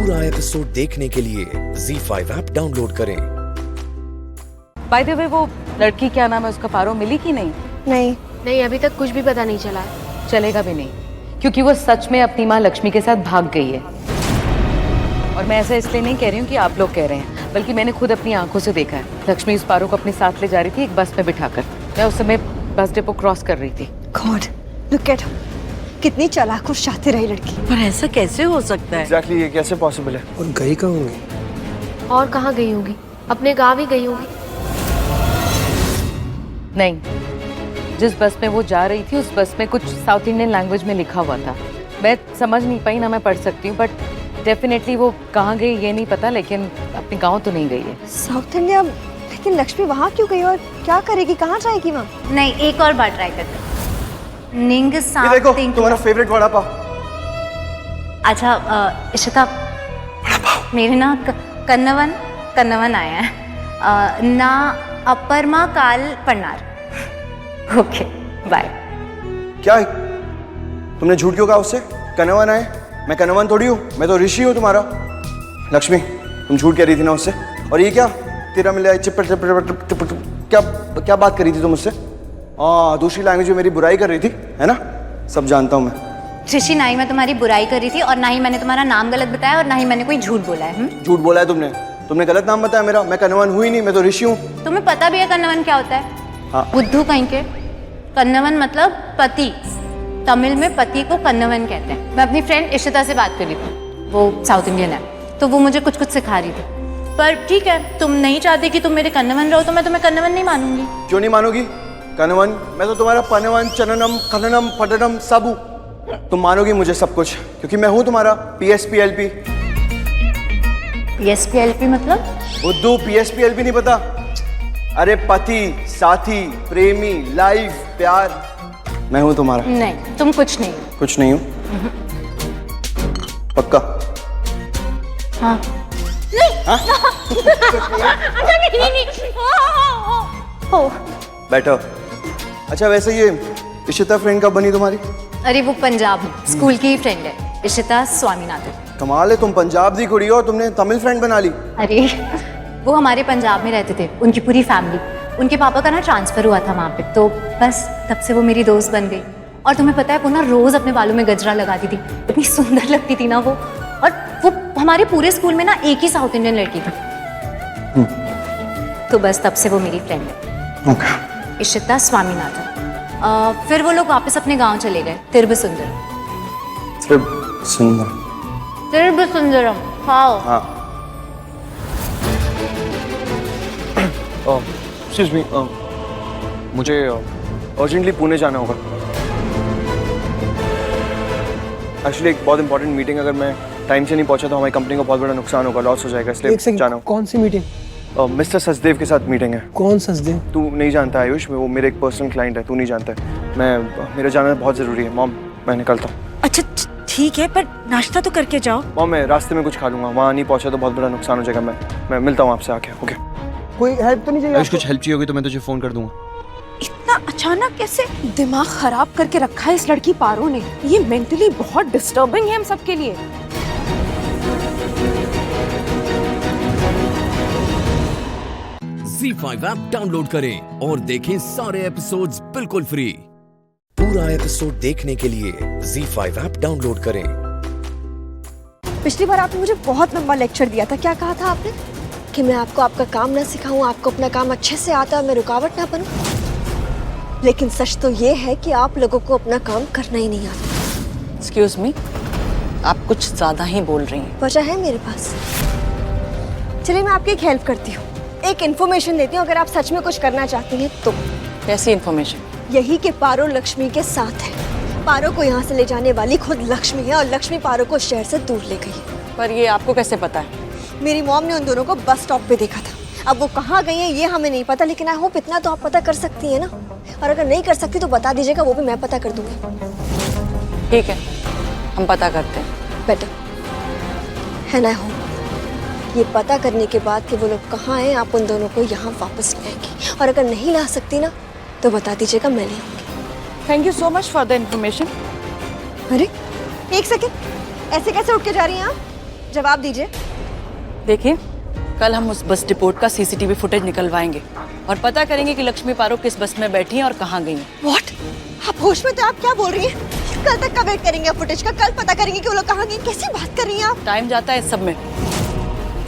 पूरा एपिसोड देखने के लिए ZEE5 ऐप डाउनलोड करें। बाय द वे वो लड़की क्या नाम है उसका, पारो मिली कि नहीं? नहीं, अभी तक कुछ भी पता नहीं चला। चलेगा भी नहीं, क्योंकि वो सच में अपनी माँ लक्ष्मी के साथ भाग गई है। और मैं ऐसा इसलिए नहीं कह रही हूँ कि आप लोग कह रहे हैं, बल्कि मैंने खुद अपनी आंखों से देखा है। लक्ष्मी इस पारो को अपने साथ ले जा रही थी एक बस में बिठाकर। मैं उस समय बस डिपो क्रॉस कर रही थी। God, look at her. कितनी चालाक और शातिर रही लड़की। पर ऐसा कैसे हो सकता है? Exactly, ये कैसे पॉसिबल है? और गई कहाँ होंगी? और कहाँ गई होगी? अपने गाँव ही गई होगी। नहीं, जिस बस में वो जा रही थी उस बस में कुछ साउथ इंडियन लैंग्वेज में लिखा हुआ था। मैं समझ नहीं पाई, ना मैं पढ़ सकती हूँ, बट डेफिनेटली वो कहाँ गई ये नहीं पता, लेकिन अपने गाँव तो नहीं गई है। South India? लेकिन लक्ष्मी वहाँ क्यों गई और क्या करेगी, कहाँ जाएगी वहाँ? नहीं, एक और बार ट्राई करते हैं। निंग ये देखो तुम्हारा फेवरेट वड़ा पाव। अच्छा इशिता, मेरे ना कन्नवन आया है ना, अपर्मा काल पन्नार। Okay bye. क्या है? तुमने झूठ क्यों कहा उससे? कन्नवन आए? मैं कन्नवन थोड़ी हूँ, मैं तो ऋषि हूँ तुम्हारा। लक्ष्मी, तुम झूठ कह रही थी ना उससे। और ये क्या तेरा मिला क्या बात करी थी तुम मुझसे? हाँ, दूसरी लैंग्वेज में मेरी बुराई कर रही थी, है ना? सब जानता हूँ मैं। ऋषि, ना ही मैं तुम्हारी बुराई कर रही थी और ना ही मैंने तुम्हारा नाम गलत बताया और ना ही मैंने कोई झूठ बोला है। झूठ बोला है तुमने गलत नाम बताया मेरा। मैं कन्नवन हुई नहीं, मैं तो ऋषि हूँ। तुम्हें पता भी है कन्नवन क्या होता है? हाँ। बुद्धू कहीं के। कन्नवन मतलब पति, तमिल में पति को कन्नवन कहते हैं। मैं अपनी फ्रेंड इशिता से बात कर रही थी, वो साउथ इंडियन है, तो वो मुझे कुछ सिखा रही थी। पर ठीक है, तुम नहीं चाहते कि तुम मेरे कन्नवन रहो तो मैं तुम्हें कन्नवन नहीं मानूंगी। क्यों नहीं मानोगी? कन्नवन, मैं तो तुम्हारा पनवन चननम खननम पटनम सब हूँ। तुम मानोगी मुझे सब कुछ, क्योंकि मैं हूँ तुम्हारा PSPLP। PSPLP मतलब? बुद्धू, PSPLP नहीं पता? अरे पति, साथी, प्रेमी, लाइफ, प्यार, मैं हूँ तुम्हारा। नहीं, तुम कुछ नहीं हो। कुछ नहीं हूँ? पक्का? हाँ। हाँ? बैठो। अच्छा, वैसे ये इशिता फ्रेंड कब बनी तुम्हारी? अरे वो पंजाब में स्कूल की ही फ्रेंड है, इशिता स्वामीनाथन। कमाल है, तुम पंजाब दी कुड़ी हो और तुमने तमिल फ्रेंड बना ली। अरे वो हमारे पंजाब में रहते थे, उनकी पूरी फैमिली। उनके पापा का ना ट्रांसफर हुआ था वहाँ पे, तो बस तब से वो मेरी दोस्त बन गई। और तुम्हें पता है, वो ना रोज अपने बालों में गजरा लगाती थी, इतनी सुंदर लगती थी ना वो। और वो हमारे पूरे स्कूल में ना एक ही साउथ इंडियन लड़की थी। तो बस तब से वो मेरी फ्रेंड है। इशिता स्वामीनाथन। फिर वो लोग वापस अपने गांव चले गए, तिरुबसुंदरम। तिरुबसुंदरम, हाँ। एक्सक्यूज मी, मुझे अर्जेंटली पुणे जाना होगा। एक्चुअली एक बहुत इंपॉर्टेंट मीटिंग, अगर मैं टाइम से नहीं पहुंचा तो हमारी कंपनी को बहुत बड़ा नुकसान होगा, लॉस हो जाएगा, इसलिए जाना। कौन सी मीटिंग? मिस्टर सचदेव के साथ मीटिंग है। कौन सचदेव? तू नहीं जानता आयुष, वो मेरे एक पर्सनल क्लाइंट है, तू नहीं जानता है। मेरा जाना बहुत ज़रूरी है। मॉम, मैं निकलता हूँ। अच्छा ठीक है, पर नाश्ता तो करके जाओ। मॉम, मैं रास्ते में कुछ खा लूँगा, वहाँ नहीं पहुँचा तो बहुत बड़ा नुकसान हो जाएगा। मैं मिलता हूँ आपसे आके। ओके? कोई हेल्प तो नहीं चाहिए? आयुष, कुछ हेल्प चाहिए होगी तो मैं तुझे फ़ोन कर दूँगा। इतना अचानक कैसे? दिमाग खराब करके रखा है इस लड़की पारो ने। ये मेंटली बहुत डिस्टर्बिंग है हम सबके लिए। ZEE5 ऐप डाउनलोड करें और देखें सारे एपिसोड्स बिल्कुल फ्री। पूरा एपिसोड देखने के लिए ZEE5 ऐप डाउनलोड करें। पिछली बार आपने मुझे बहुत लंबा लेक्चर दिया था। क्या कहा था आपने? कि मैं आपको आपका काम ना सिखाऊं, आपको अपना काम अच्छे से आता है, मैं रुकावट ना बनूं। लेकिन सच तो ये है कि आप लोगों को अपना काम करना ही नहीं आता। एक्सक्यूज मी, आप कुछ ज्यादा ही बोल रही हैं। वजह है मेरे पास। चलिए, मैं आपकी एक हेल्प करती हूँ, एक इन्फॉर्मेशन देती हूँ, अगर आप सच में कुछ करना चाहती हैं तो। कैसी इन्फॉर्मेशन? यही कि पारो लक्ष्मी के साथ है। पारो को यहाँ से ले जाने वाली खुद लक्ष्मी है और लक्ष्मी पारो को शहर से दूर ले गई है। पर ये आपको कैसे पता है? मेरी मॉम ने उन दोनों को बस स्टॉप पे देखा था। अब वो कहाँ गई है ये हमें नहीं पता, लेकिन आई होप इतना तो आप पता कर सकती हैं ना। और अगर नहीं कर सकती तो बता दीजिएगा, वो भी मैं पता कर दूंगी। ठीक है, हम पता करते हैं। बेटर है ना? हो ये पता करने के बाद कि वो लोग कहाँ हैं, आप उन दोनों को यहाँ वापस लाएंगी। और अगर नहीं ला सकती ना तो बता दीजिएगा, मैं ले आऊंगी। Thank you so much for the information. अरे एक सेकेंड, ऐसे कैसे उठ के जा रही हैं आप? जवाब दीजिए। देखिए, कल हम उस बस डिपोट का सीसीटीवी फुटेज निकलवाएंगे और पता करेंगे कि लक्ष्मी पारो किस बस में बैठी हैं और कहाँ गई हैं। व्हाट? आप होश में तो आप क्या बोल रही हैं? कल तक का वेट करेंगे फुटेज का, कल पता करेंगे कि वो लोग कहाँ गए। कैसी बात कर रही हैं आप? टाइम जाता है इस सब में।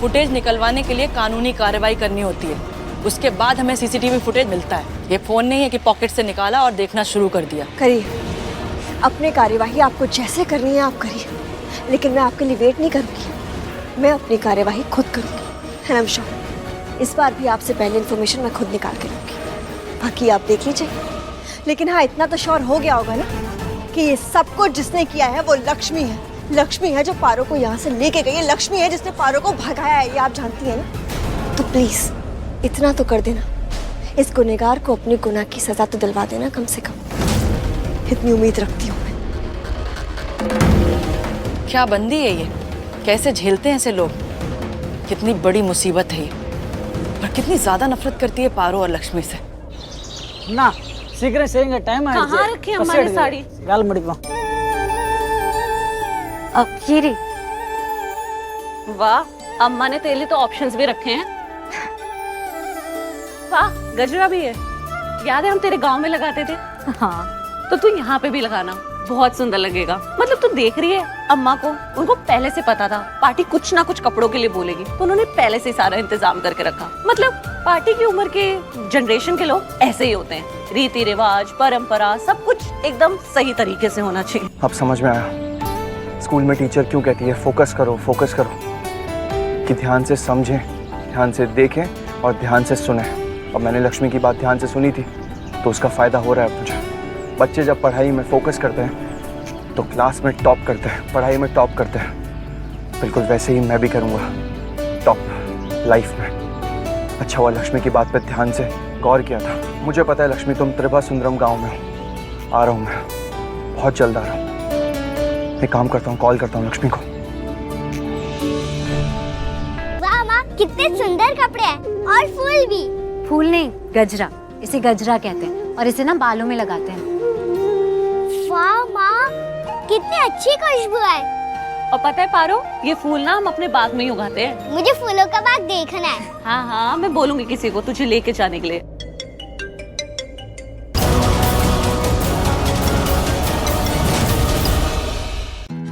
फुटेज निकलवाने के लिए कानूनी कार्रवाई करनी होती है, उसके बाद हमें सीसीटीवी फुटेज मिलता है। ये फोन नहीं है कि पॉकेट से निकाला और देखना शुरू कर दिया। करिए, अपनी कार्यवाही आपको जैसे करनी है आप करिए, लेकिन मैं आपके लिए वेट नहीं करूँगी। मैं अपनी कार्यवाही खुद करूँगी। एंड आई एम श्योर इस बार भी आपसे पहले इन्फॉर्मेशन मैं खुद निकाल के लूँगी। बाकी आप देख लीजिए। लेकिन हाँ, इतना तो श्योर हो गया होगा ना कि ये सब कुछ जिसने किया है वो लक्ष्मी है। लक्ष्मी है जो पारो को यहाँ से लेके गई है। लक्ष्मी है जिसने पारो को भगाया है, ये आप जानती हैं ना। तो प्लीज इतना तो कर देना, इस गुनहगार को अपने गुनाह की सजा तो दिलवा देना कम से कम। इतनी उम्मीद रखती हूँ मैं। क्या बंदी है ये? कैसे झेलते हैं ऐसे लोग? कितनी बड़ी मुसीबत है ये, और कितनी ज्यादा नफरत करती है पारो और लक्ष्मी से। ना शीघ्र सेरेंगे टाइम है। कहाँ रखी हमारी साड़ी? गाल मड़िपा। अब ये रे। वाह, अम्मा ने तेरे लिए तो ऑप्शंस भी रखे हैं। वाह, गजरा भी है। याद है हम तेरे गांव में लगाते थे? हाँ, तो तू यहाँ पे भी लगाना, बहुत सुंदर लगेगा। मतलब तू देख रही है अम्मा को, उनको पहले से पता था पार्टी कुछ ना कुछ कपड़ों के लिए बोलेगी, तो उन्होंने पहले से सारा इंतजाम करके रखा। मतलब पार्टी की उम्र के जनरेशन के लोग ऐसे ही होते हैं। रीति रिवाज, परंपरा, सब कुछ एकदम सही तरीके से होना चाहिए। अब समझ में आया स्कूल में टीचर क्यों कहती है फोकस करो फोकस करो, कि ध्यान से समझें, ध्यान से देखें और ध्यान से सुने। अब मैंने लक्ष्मी की बात ध्यान से सुनी थी तो उसका फायदा हो रहा है मुझे। बच्चे जब पढ़ाई में फोकस करते हैं तो क्लास में टॉप करते हैं, पढ़ाई में टॉप करते हैं। बिल्कुल वैसे ही मैं भी करूँगा टॉप लाइफ में। अच्छा हुआ लक्ष्मी की बात पर ध्यान से गौर किया था। मुझे पता है लक्ष्मी तुम त्रिभा सुंदरम गाँव में हो। आ रहा हूँ मैं, बहुत जल्द आ रहा हूँ। एक काम करता हूँ, कॉल करता हूँ लक्ष्मी को। वाह माँ, कितने सुंदर कपड़े हैं और फूल भी। फूल नहीं, गजरा। इसे गजरा कहते हैं और इसे ना बालों में लगाते हैं। वाह माँ, कितनी अच्छी खुशबू है। और पता है पारो, ये फूल ना हम अपने बाग में ही उगाते हैं। मुझे फूलों का बाग देखना है। हाँ हाँ, मैं बोलूंगी किसी को तुझे लेके जाने के लिए।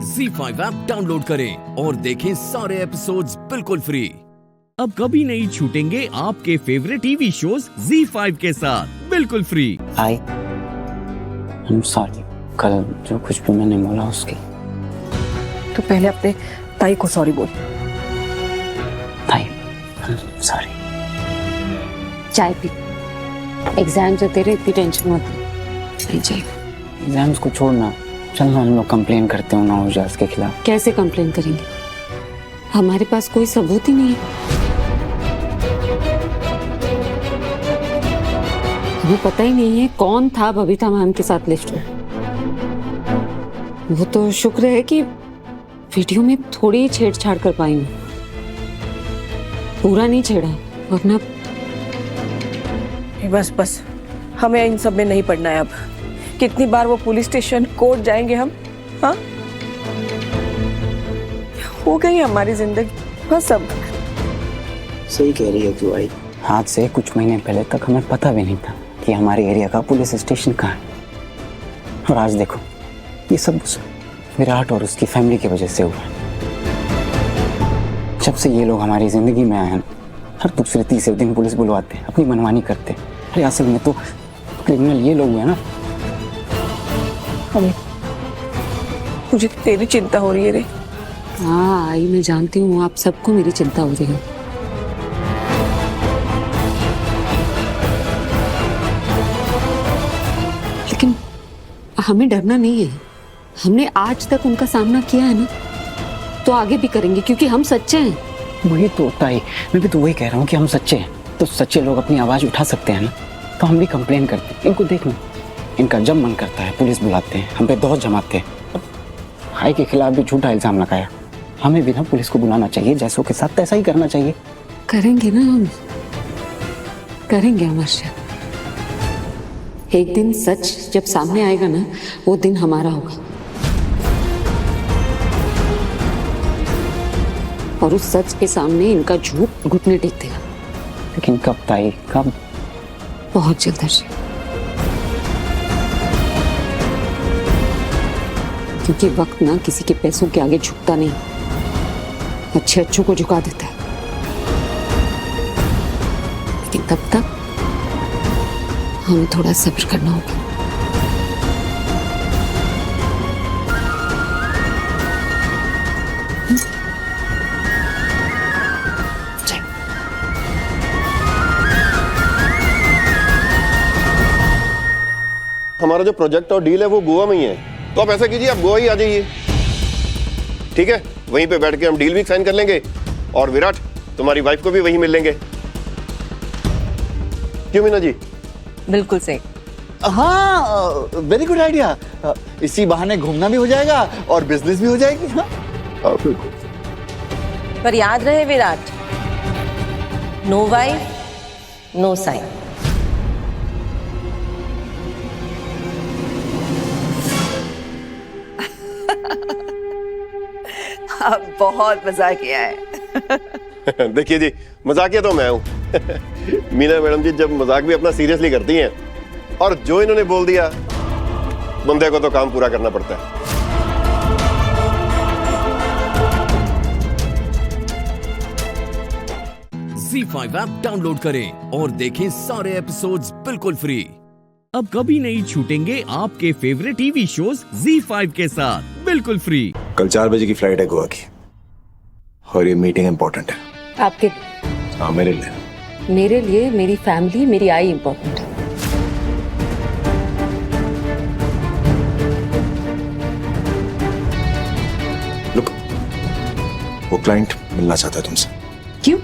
ZEE5 ऐप डाउनलोड करें और देखें सारे एपिसोड्स बिल्कुल फ्री। अब कभी नहीं छूटेंगे आपके फेवरेट टीवी शोज ZEE5 के साथ बिल्कुल free. I I am sorry, कल जो कुछ भी मैंने बोला उसकी। तो पहले अपने ताई को सॉरी बोल। ताई, सॉरी। चाय पी। एग्जाम से तेरे इतनी टेंशन होती नहीं चाहिए। एग्जाम्स को छोड़ना, चलना हम लोग कंप्लेन करते हो ना उजास के खिलाफ। कैसे कंप्लेन करेंगे? हमारे पास कोई सबूत ही नहीं है। हमें पता ही नहीं है कौन था बबीता मैम के साथ लिस्ट में। वो तो शुक्र है कि वीडियो में थोड़ी ही छेड़छाड़ कर पाई हूँ, पूरा नहीं छेड़ा, वरना। बस बस, हमें इन सब में नहीं पड़ना है अब। कितनी बार वो पुलिस स्टेशन, कोर्ट जाएंगे हम? हाँ, हो गई हमारी जिंदगी बस अब। सही कह रही है तू आई। आज से कुछ महीने पहले तक हमें पता भी नहीं था कि हमारे एरिया का पुलिस स्टेशन कहाँ है। और आज देखो, ये सब विराट और उसकी फैमिली की वजह से हुआ। जब से ये लोग हमारी जिंदगी में आए हैं, हर दूसरे तीसरे दिन पुलिस बुलवाते हैं, अपनी मनमानी करते हैं। अरे असल में तो क्रिमिनल ये लोग हैं ना। मुझे तेरी चिंता हो रही है रे। हाँ आई, मैं जानती हूँ आप सबको मेरी चिंता हो रही है। लेकिन हमें डरना नहीं है। हमने आज तक उनका सामना किया है ना, तो आगे भी करेंगे, क्योंकि हम सच्चे हैं। वही तो होता है, मैं भी तो वही कह रहा हूँ कि हम सच्चे हैं। तो सच्चे लोग अपनी आवाज उठा सकते हैं ना, तो हम भी कंप्लेन करते हैं। इनको देखना, इनका जब मन करता है पुलिस बुलाते हैं, हम पे दौड़ जमाते हैं। भाई के खिलाफ भी झूठा इल्जाम लगाया। हमें भी ना पुलिस को बुलाना चाहिए, जैसों के साथ ऐसा ही करना चाहिए। करेंगे ना, हम करेंगे अमरशा। एक दिन सच जब सामने आएगा ना, वो दिन हमारा होगा। और उस सच के सामने इनका झूठ घुटने टेक देगा। लेकिन कब ताई, कब? बहुत जल्द हर्षी, क्योंकि वक्त ना किसी के पैसों के आगे झुकता नहीं, अच्छे अच्छों को झुका देता है। लेकिन तब तक हमें थोड़ा सब्र करना होगा। हमारा जो प्रोजेक्ट और डील है वो गोवा में ही है, तो आप ऐसा कीजिए, आप गोवा ही आ जाइए। ठीक है, वहीं पे बैठ के हम डील भी साइन कर लेंगे और विराट तुम्हारी वाइफ को भी वहीं मिल लेंगे। क्यों मीना जी? बिल्कुल सही। हाँ, वेरी गुड आइडिया। इसी बहाने घूमना भी हो जाएगा और बिजनेस भी हो जाएगी। हाँ बिल्कुल। पर याद रहे Virat, no wife no sign. बहुत मजा किया है। देखिए जी, मजाकिया तो मैं हूं। मीना मैडम जी जब मजाक भी अपना सीरियसली करती हैं, और जो इन्होंने बोल दिया, बंदे को तो काम पूरा करना पड़ता है। ZEE5 ऐप डाउनलोड करें और देखें सारे एपिसोड्स बिल्कुल फ्री। अब कभी नहीं छूटेंगे आपके फेवरेट टीवी शोज ZEE5 के साथ बिल्कुल फ्री। कल 4 बजे की फ्लाइट है गोवा की, और ये मीटिंग इम्पोर्टेंट है। आपके? हाँ, मेरे लिए। मेरे लिए मेरी फैमिली, मेरी आई इम्पोर्टेंट है। लुक, वो क्लाइंट मिलना चाहता है तुमसे। क्यों?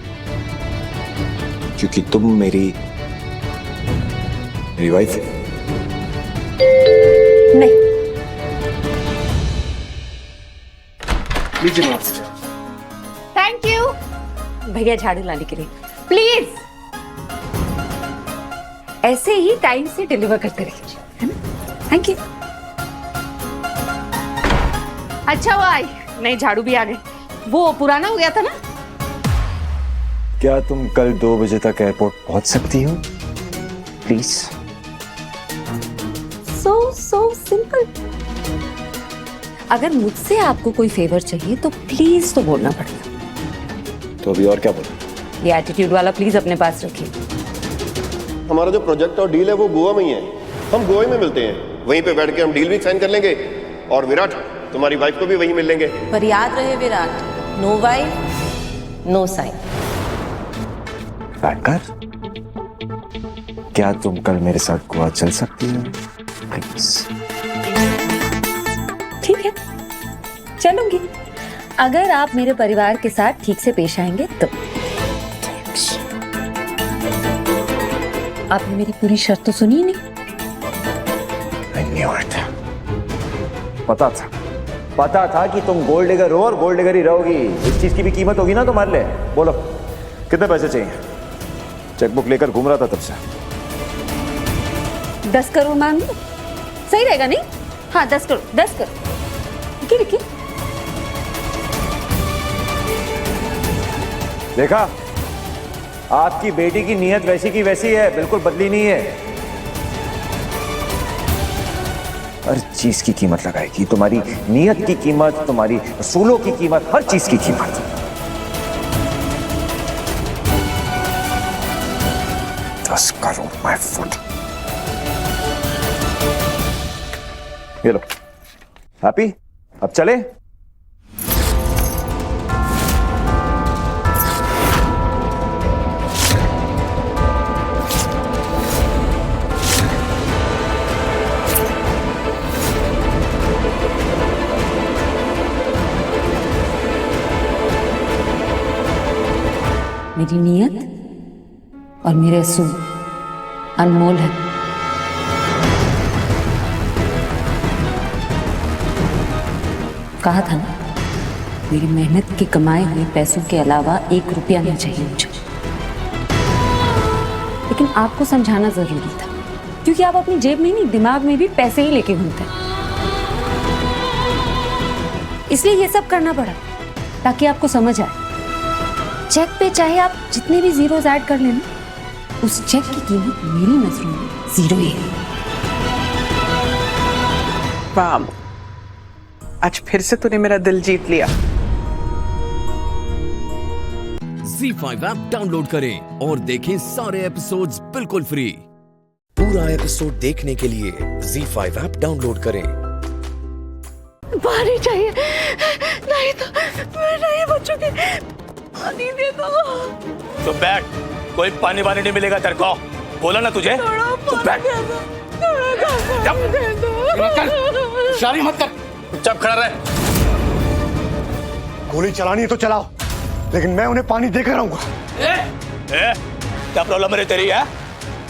क्योंकि तुम मेरी वाइफ हो। नहीं। लीजिए। थैंक यू भैया, झाड़ू लाने के लिए। प्लीज ऐसे ही टाइम से डिलीवर करते रहिए, है ना? Thank you. अच्छा वो आई, नई झाड़ू भी आ गई। वो पुराना हो गया था ना। क्या तुम कल 2 बजे तक एयरपोर्ट पहुंच सकती हो? प्लीज। So simple. अगर मुझसे आपको कोई फेवर चाहिए तो प्लीज तो बोलना पड़ेगा। तो अभी और क्या बोलूं? ये एटीट्यूड वाला प्लीज अपने पास रखिए। हमारा जो प्रोजेक्ट और डील है वो गोवा में ही है, हम गोवा में मिलते हैं, वहीं पे बैठ के हम डील भी साइन कर लेंगे और विराट तुम्हारी वाइफ को भी वहीं मिल लेंगे। पर याद रहे Virat, no wife no sign. बैकर, क्या तुम कल मेरे साथ गोवा चल सकती हो? प्लीज। ठीक है, चलूंगी, अगर आप मेरे परिवार के साथ ठीक से पेश आएंगे तो। आपने मेरी पूरी शर्त तो सुनी नहीं। I knew it. पता था कि तुम गोल्ड डिगर हो और गोल्ड डिगर ही रहोगी। इस चीज की भी कीमत होगी ना तुम्हारे लिए। बोलो, कितने पैसे चाहिए? चेकबुक लेकर घूम रहा था तब से। 10 करोड़ मांग लो, सही रहेगा नहीं? हाँ 10 करोड़, 10 करोड़। लिखिए। देखा, आपकी बेटी की नीयत वैसी की वैसी है, बिल्कुल बदली नहीं है। हर चीज की कीमत लगाएगी, तुम्हारी नीयत की कीमत, तुम्हारी असूलों की कीमत, हर चीज की कीमत। 10 करोड़ माय फुट। ये लो। हैप्पी? अब चले? मेरी नीयत और मेरे असूल अनमोल है। कहा था ना, मेरी मेहनत के कमाए हुए पैसों के अलावा 1 रुपया नहीं चाहिए मुझे। लेकिन आपको समझाना जरूरी था, क्योंकि आप अपनी जेब में नहीं, दिमाग में भी पैसे ही लेके घूमते हैं। इसलिए ये सब करना पड़ा ताकि आपको समझ आए चेक पे चाहे आप जितने भी जीरोस ऐड कर लेना, उस चेक की कीमत मेरी नजरों में जीरो ही है। वाह, आज फिर से तूने मेरा दिल जीत लिया। ZEE5 ऐप डाउनलोड करें और देखें सारे एपिसोड्स बिल्कुल फ्री। पूरा एपिसोड देखने के लिए ZEE5 ऐप डाउनलोड करें। पानी चाहिए, नहीं तो मैं नहीं बचूंगी। पानी दे दो। तो बैठ, कोई पानी वानी नहीं मिलेगा तेरे को, बोला ना तुझे। तो बैठ, शारी मत कर, चुपचाप खड़ा रहे। गोली चलानी है तो चलाओ, लेकिन मैं उन्हें पानी देकर रहूंगा। क्या प्रॉब्लम है तेरी? है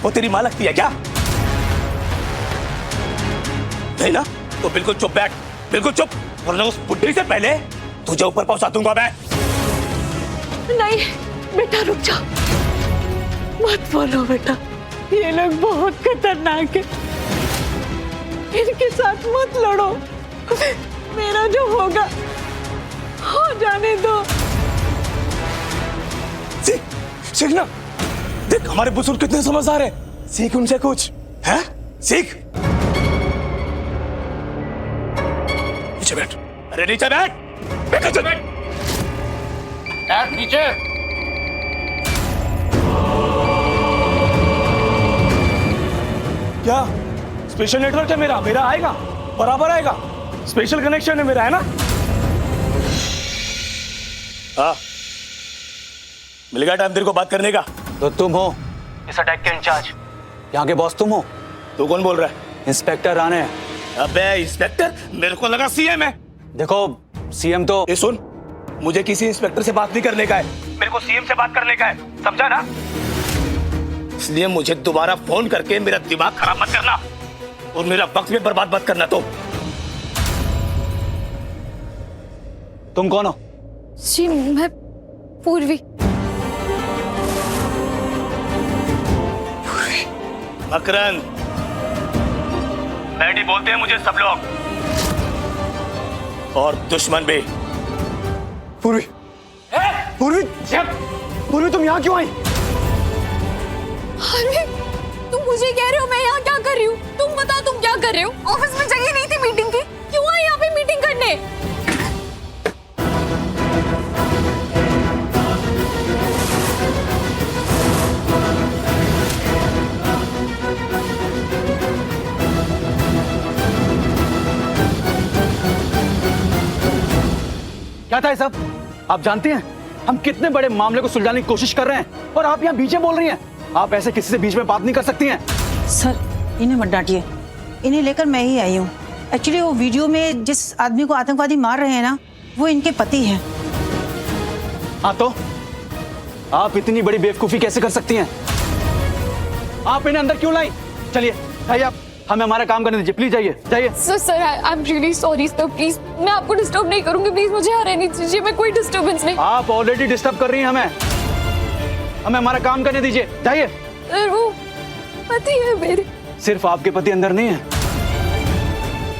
वो तेरी मां लगती है क्या? नहीं ना, तो बिल्कुल चुप बैठ, बिल्कुल चुप, वरना उस बुढ़ी से पहले तुझे ऊपर पहुंचा दूंगा मैं। नहीं बेटा, रुक जाओ, मत बोलो बेटा, ये लोग बहुत खतरनाक है, इनके साथ मत लड़ो, मेरा जो होगा हो जाने दो। सीख ना, देख हमारे बुजुर्ग कितने समझदार हैं, सीख उनसे कुछ, है? सीख। नीचे बैठ, अरे नीचे बैठ, नीचे बैठ, बैठ नीचे। क्या स्पेशल नेटवर्क है मेरा? मेरा आएगा, बराबर आएगा, स्पेशल कनेक्शन है मेरा, है ना? हाँ, मिल गया टाइम तेरे को बात करने का। तो तुम हो इस अटैक के इंचार्ज, यहाँ के बॉस तुम हो। तू कौन बोल रहा है? इंस्पेक्टर राणे। अबे इंस्पेक्टर, मेरे को लगा सीएम है। देखो सीएम तो ये सुन, मुझे किसी इंस्पेक्टर से बात नहीं करने का है, मेरे को सीएम से बात करने का है, समझा ना? इसलिए मुझे दोबारा फोन करके मेरा दिमाग खराब मत करना और मेरा वक्त भी बर्बाद मत करना। तो तुम कौन हो? जी मैं पूर्वी। मकरंद, मैडी बोलते हैं मुझे सब लोग, और दुश्मन भी। पूर्वी, पूर्वी, पूर्वी तुम यहाँ क्यों आई? अरे तुम मुझे कह रहे हो मैं यहाँ क्या कर रही हूँ? तुम बताओ तुम क्या कर रहे हो? ऑफिस में जगह नहीं थी मीटिंग की, क्यों आई यहाँ पे मीटिंग करने? क्या था ये सब? आप जानती हैं हम कितने बड़े मामले को सुलझाने की कोशिश कर रहे हैं, और आप यहाँ बीच में बोल रही हैं। आप ऐसे किसी से बीच में बात नहीं कर सकती हैं। सर इन्हें मत डांटिए, इन्हें लेकर मैं ही आई हूँ। एक्चुअली वो वीडियो में जिस आदमी को आतंकवादी मार रहे हैं ना, वो इनके पति हैं। हाँ तो आप इतनी बड़ी बेवकूफी कैसे कर सकती हैं? आप इन्हें अंदर क्यों लाई? चलिए जाइए, आप हमें हमारा काम करने दीजिए, प्लीज जाइए जाइए। Sir I am really sorry sir, please मैं आपको डिस्टर्ब नहीं करूंगी, प्लीज मुझे यहाँ रहने दीजिए, मैं कोई डिस्टर्बेंस नहीं। आप ऑलरेडी डिस्टर्ब कर रही हैं हमें हमारा काम करने दीजिए, जाइए। सर वो पति है मेरे। सिर्फ आपके पति अंदर नहीं है,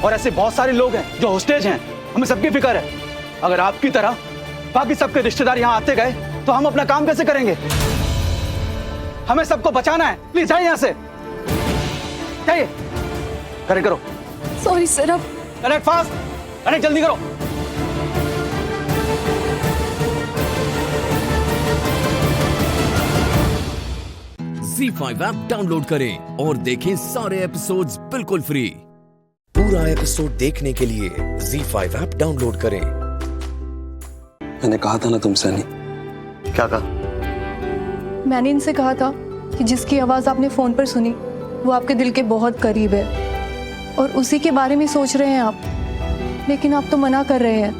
और ऐसे बहुत सारे लोग हैं जो होस्टेज हैं, हमें सबकी फिक्र है। अगर आपकी तरह बाकी सबके रिश्तेदार यहाँ आते गए तो हम अपना काम कैसे करेंगे? हमें सबको बचाना है, प्लीज जाइए यहाँ से, जाइए। कनेक्ट करो। सॉरी सर, अब कनेक्ट फास्ट, कनेक्ट जल्दी करो। ZEE5 ऐप डाउनलोड करें और देखें सारे एपिसोड्स बिल्कुल फ्री। पूरा एपिसोड देखने के लिए ZEE5 ऐप डाउनलोड करें। मैंने कहा था ना तुमसे नहीं। क्या कहा? मैंने इनसे कहा था कि जिसकी आवाज आपने फोन पर सुनी वो आपके दिल के बहुत करीब है, और उसी के बारे में सोच रहे हैं आप, लेकिन आप तो मना कर रहे हैं।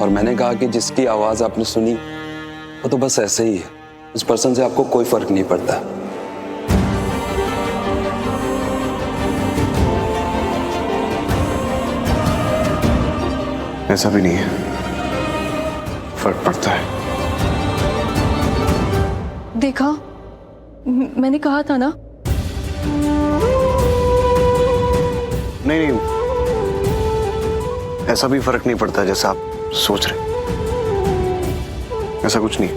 और मैंने कहा कि जिसकी आवाज आपने सुनी वो तो बस ऐसे ही है, उस पर्सन से आपको कोई फर्क नहीं पड़ता। ऐसा भी नहीं है, फर्क पड़ता है। देखा, मैंने कहा था ना। नहीं, ऐसा भी फर्क नहीं पड़ता जैसा आप सोच रहे। ऐसा कुछ नहीं।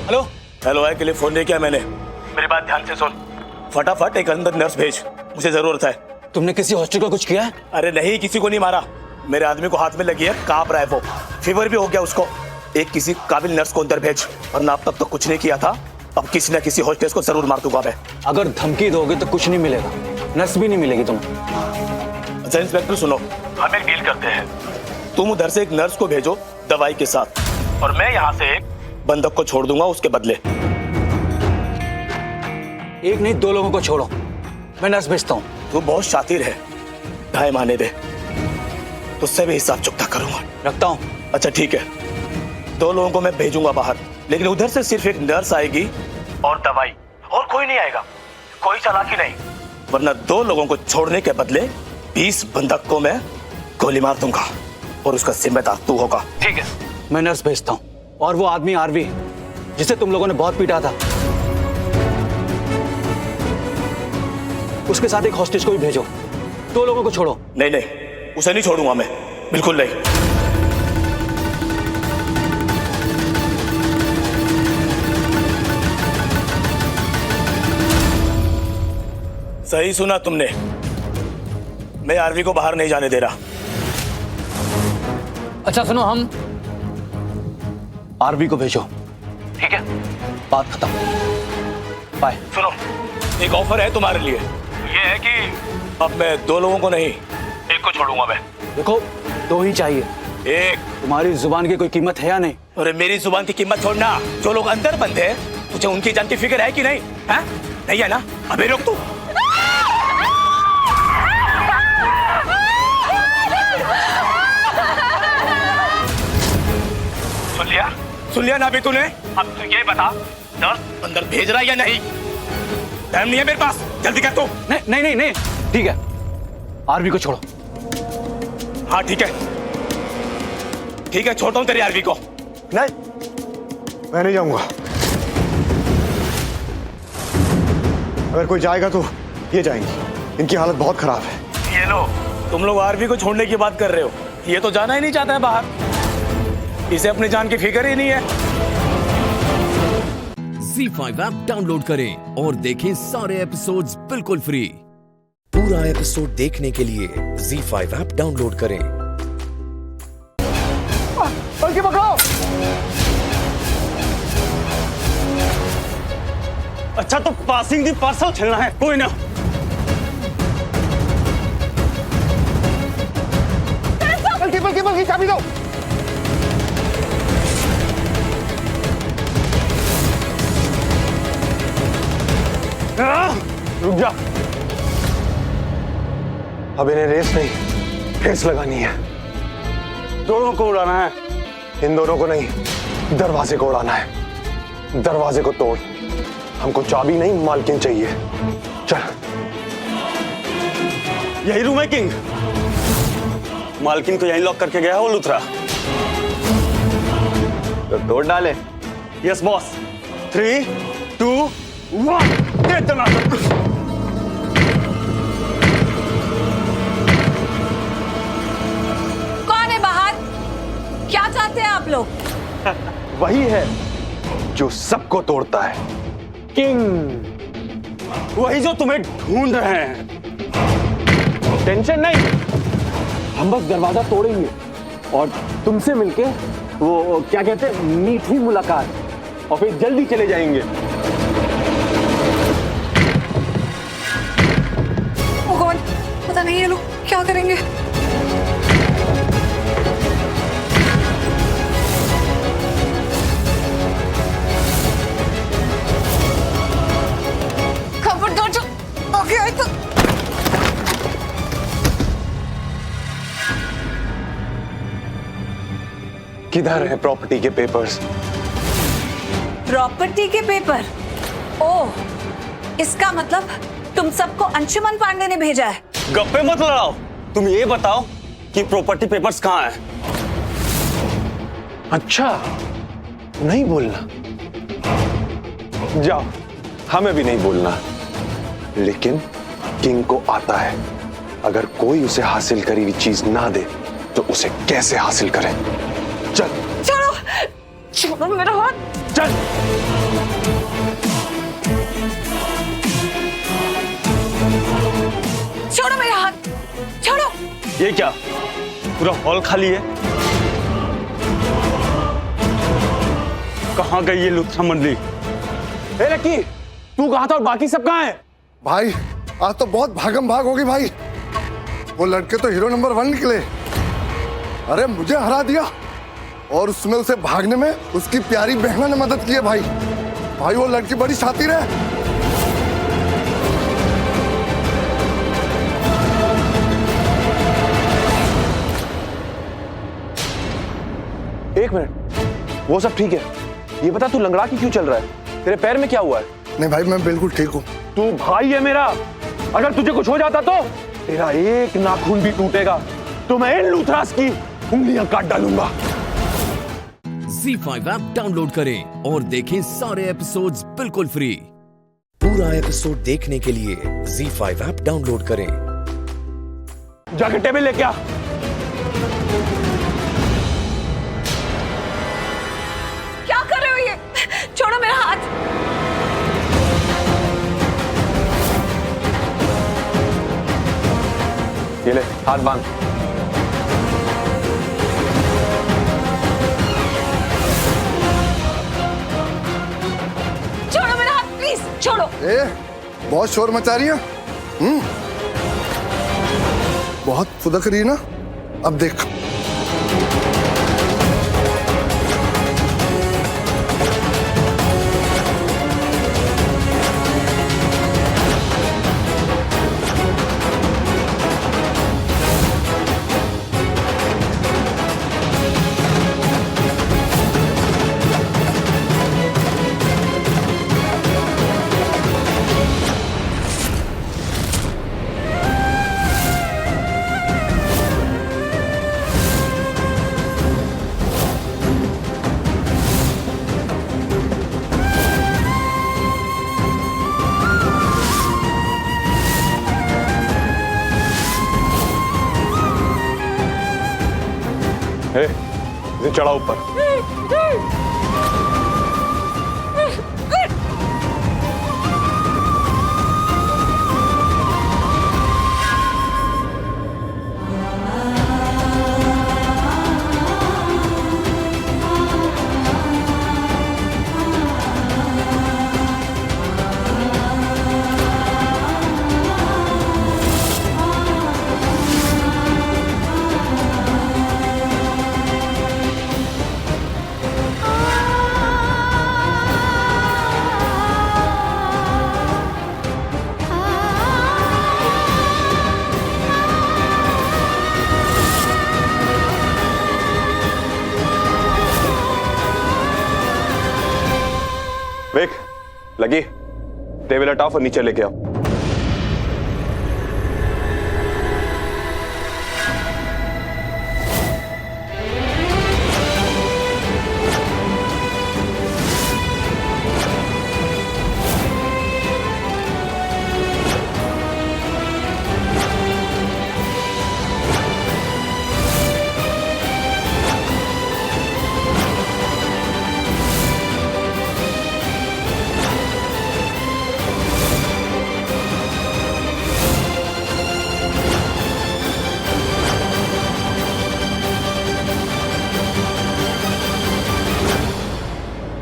हेलो हेलो है के लिए फोन नहीं किया मैंने। मेरी बात ध्यान से सुन, फटाफट एक अंदर नर्स भेज, मुझे जरूरत है। तुमने किसी हॉस्टल को कुछ किया है? अरे नहीं, किसी को नहीं मारा। मेरे आदमी को हाथ में लगी है, कांप रहा है वो, फीवर भी हो गया उसको। एक किसी काबिल नर्स को अंदर भेज, वरना अब तक तो कुछ नहीं किया था, अब किसी न किसी हॉस्टेस को जरूर मार दूंगा मैं। अगर धमकी दोगे तो कुछ नहीं मिलेगा, नर्स भी नहीं मिलेगी तुम्हें। अच्छा इंस्पेक्टर सुनो, हम एक डील करते हैं। तुम उधर से एक नर्स को भेजो दवाई के साथ, और मैं यहाँ से एक बंदक को छोड़ दूंगा उसके बदले। एक नहीं 2 लोगों को छोड़ो, मैं नर्स भेजता हूँ। तू बहुत शातिर है, ढाई माने दे, तुझसे भी हिसाब चुकता करूंगा। रखता हूँ। अच्छा ठीक है, 2 लोगों को मैं भेजूंगा बाहर, लेकिन उधर से सिर्फ एक नर्स आएगी और दवाई, और कोई नहीं आएगा। कोई चालाकी नहीं, वरना 2 लोगों को छोड़ने के बदले 20 बंदक को मैं गोली मार दूंगा, और उसका जिम्मेदार तू होगा। ठीक है? मैं नर्स भेजता हूँ, और वो आदमी आरवी जिसे तुम लोगों ने बहुत पीटा था, उसके साथ एक हॉस्टेज को भी भेजो। 2 लोगों को छोड़ो। नहीं नहीं, उसे नहीं छोड़ूंगा मैं, बिल्कुल नहीं। सही सुना तुमने, मैं आरवी को बाहर नहीं जाने दे रहा। अच्छा सुनो, हम आरवी को भेजो। ठीक है, बात खत्म, बाय। सुनो, एक ऑफर है तुम्हारे लिए, ये है कि अब मैं 2 लोगों को नहीं, एक को छोड़ूंगा मैं। देखो, 2 ही चाहिए। एक। तुम्हारी जुबान की कोई कीमत है या नहीं? अरे मेरी जुबान की कीमत छोड़ना, जो लोग अंदर बंद हैं, तुझे उनकी जान की फिक्र है कि नहीं? है? नहीं है ना? अबे रोक तू। सुन लिया ना अभी तूने? अब तू ये बता, नर्स अंदर भेज रहा है या नहीं? टाइम नहीं है मेरे पास, जल्दी कर तू। नहीं नहीं नहीं, ठीक है, आरवी को छोड़ो। हाँ ठीक है, ठीक है, छोड़ता हूँ तेरी आरवी को। नहीं, मैं नहीं जाऊंगा। अगर कोई जाएगा तो ये जाएंगी, इनकी हालत बहुत खराब है। ये लो, तुम लोग आरवी को छोड़ने की बात कर रहे हो, ये तो जाना ही नहीं चाहता है बाहर, इसे अपनी जान की फिक्र ही नहीं है। ZEE5 ऐप डाउनलोड करें और देखें सारे एपिसोड्स बिल्कुल फ्री। पूरा एपिसोड देखने के लिए ZEE5 ऐप डाउनलोड करें। बल्कि पकड़ो। अच्छा तो पासिंग दी पार्सल चलना है, कोई ना। बल्कि चाबी दो। रुक जा, अब इन्हें रेस नहीं, ठेस लगानी है। दोनों को उड़ाना है। इन दोनों को नहीं, दरवाजे को उड़ाना है। दरवाजे को तोड़, हमको चाबी नहीं मालकिन चाहिए। चल। यही रूम है किंग, मालकिन को यहीं लॉक करके गया है वो लुथरा। तो तोड़ डाले। Yes boss. 3, 2, 1 कौन है बाहर? क्या चाहते हैं आप लोग? वही है जो सबको तोड़ता है, किंग, वही जो तुम्हें ढूंढ रहे हैं। टेंशन नहीं, हम बस दरवाजा तोड़ेंगे और तुमसे मिलके वो क्या कहते हैं, मीठी मुलाकात, और फिर जल्दी चले जाएंगे। ओह गॉड, पता नहीं ये लोग क्या करेंगे। खबरदार जो आगे आए तो। किधर है प्रॉपर्टी के पेपर्स? प्रॉपर्टी के पेपर? ओह, इसका मतलब तुम सबको अंशुमन पांडे ने भेजा है। गप्पे मत लड़ाओ, तुम ये बताओ कि प्रॉपर्टी पेपर्स कहाँ हैं? अच्छा, नहीं बोलना, जाओ, हमें भी नहीं बोलना। लेकिन किंग को आता है, अगर कोई उसे हासिल करी हुई चीज ना दे तो उसे कैसे हासिल करे। चल। छोड़ो, छोड़ो मेरा हाथ। चल। छोड़ो मेरा हाथ, छोड़ो। ये क्या, पूरा हॉल खाली है? कहाँ गई ये लुत्था मंडली? ए लकी, तू कहाँ था और बाकी सब कहाँ है? भाई आज तो बहुत भागम भाग होगी भाई। वो लड़के तो हीरो नंबर 1 निकले। अरे मुझे हरा दिया और उसमें उसे भागने में उसकी प्यारी बहना ने मदद की है भाई। भाई वो लड़की बड़ी शातिर है। एक मिनट, वो सब ठीक है, ये बता तू लंगड़ा की क्यों चल रहा है? तेरे पैर में क्या हुआ है? नहीं भाई मैं बिल्कुल ठीक हूँ। तू भाई है मेरा, अगर तुझे कुछ हो जाता तो तेरा एक नाखून भी टूटेगा तो मैं इन लूथरास की उंगलियां काट डालूंगा। ZEE5 ऐप डाउनलोड करें और देखें सारे एपिसोड्स बिल्कुल फ्री। पूरा एपिसोड देखने के लिए ZEE5 ऐप डाउनलोड करें। जाके टेबल लेके आ। क्या कर रहे हो ये? छोड़ो मेरा हाथ। ये ले, हाथ बांध। छोड़ो मेरा हाथ प्लीज, छोड़ो। बहुत शोर मचा रही है। बहुत फुदक रही है ना। अब देख। इसे चढ़ा ऊपर। वेक, लगी, टेबल हटाओ और नीचे लेके आओ।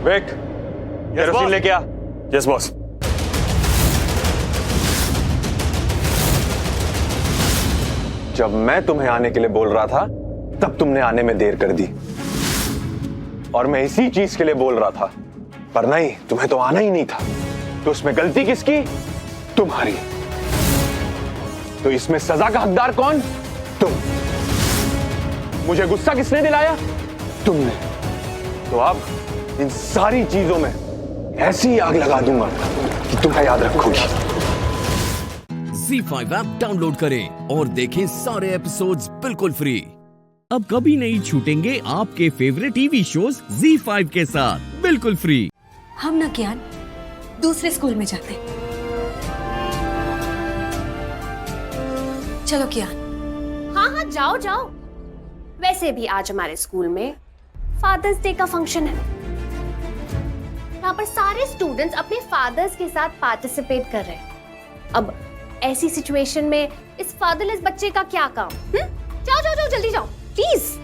वेक, केरोसिन लेके आ। Yes boss. जब मैं तुम्हें आने के लिए बोल रहा था तब तुमने आने में देर कर दी, और मैं इसी चीज के लिए बोल रहा था, पर नहीं, तुम्हें तो आना ही नहीं था। तो उसमें गलती किसकी? तुम्हारी। तो इसमें सजा का हकदार कौन? तुम। मुझे गुस्सा किसने दिलाया? तुमने। तो अब इन सारी चीजों में ऐसी आग लगा दूंगा कि तुम्हें याद रखोगी। ZEE5 ऐप डाउनलोड करें और देखें सारे एपिसोड्स बिल्कुल फ्री। अब कभी नहीं छूटेंगे आपके फेवरेट टीवी शोज ZEE5 के साथ बिल्कुल फ्री। हम ना कियान दूसरे स्कूल में जाते। चलो कियान। हाँ हाँ जाओ जाओ। वैसे भी आज हमारे स्कूल में फादर्स डे का फंक्शन है। यहाँ पर सारे स्टूडेंट्स अपने फादर्स के साथ पार्टिसिपेट कर रहे हैं। अब ऐसी सिचुएशन में इस फादरलेस बच्चे का क्या काम? जाओ जाओ जाओ जल्दी जाओ प्लीज।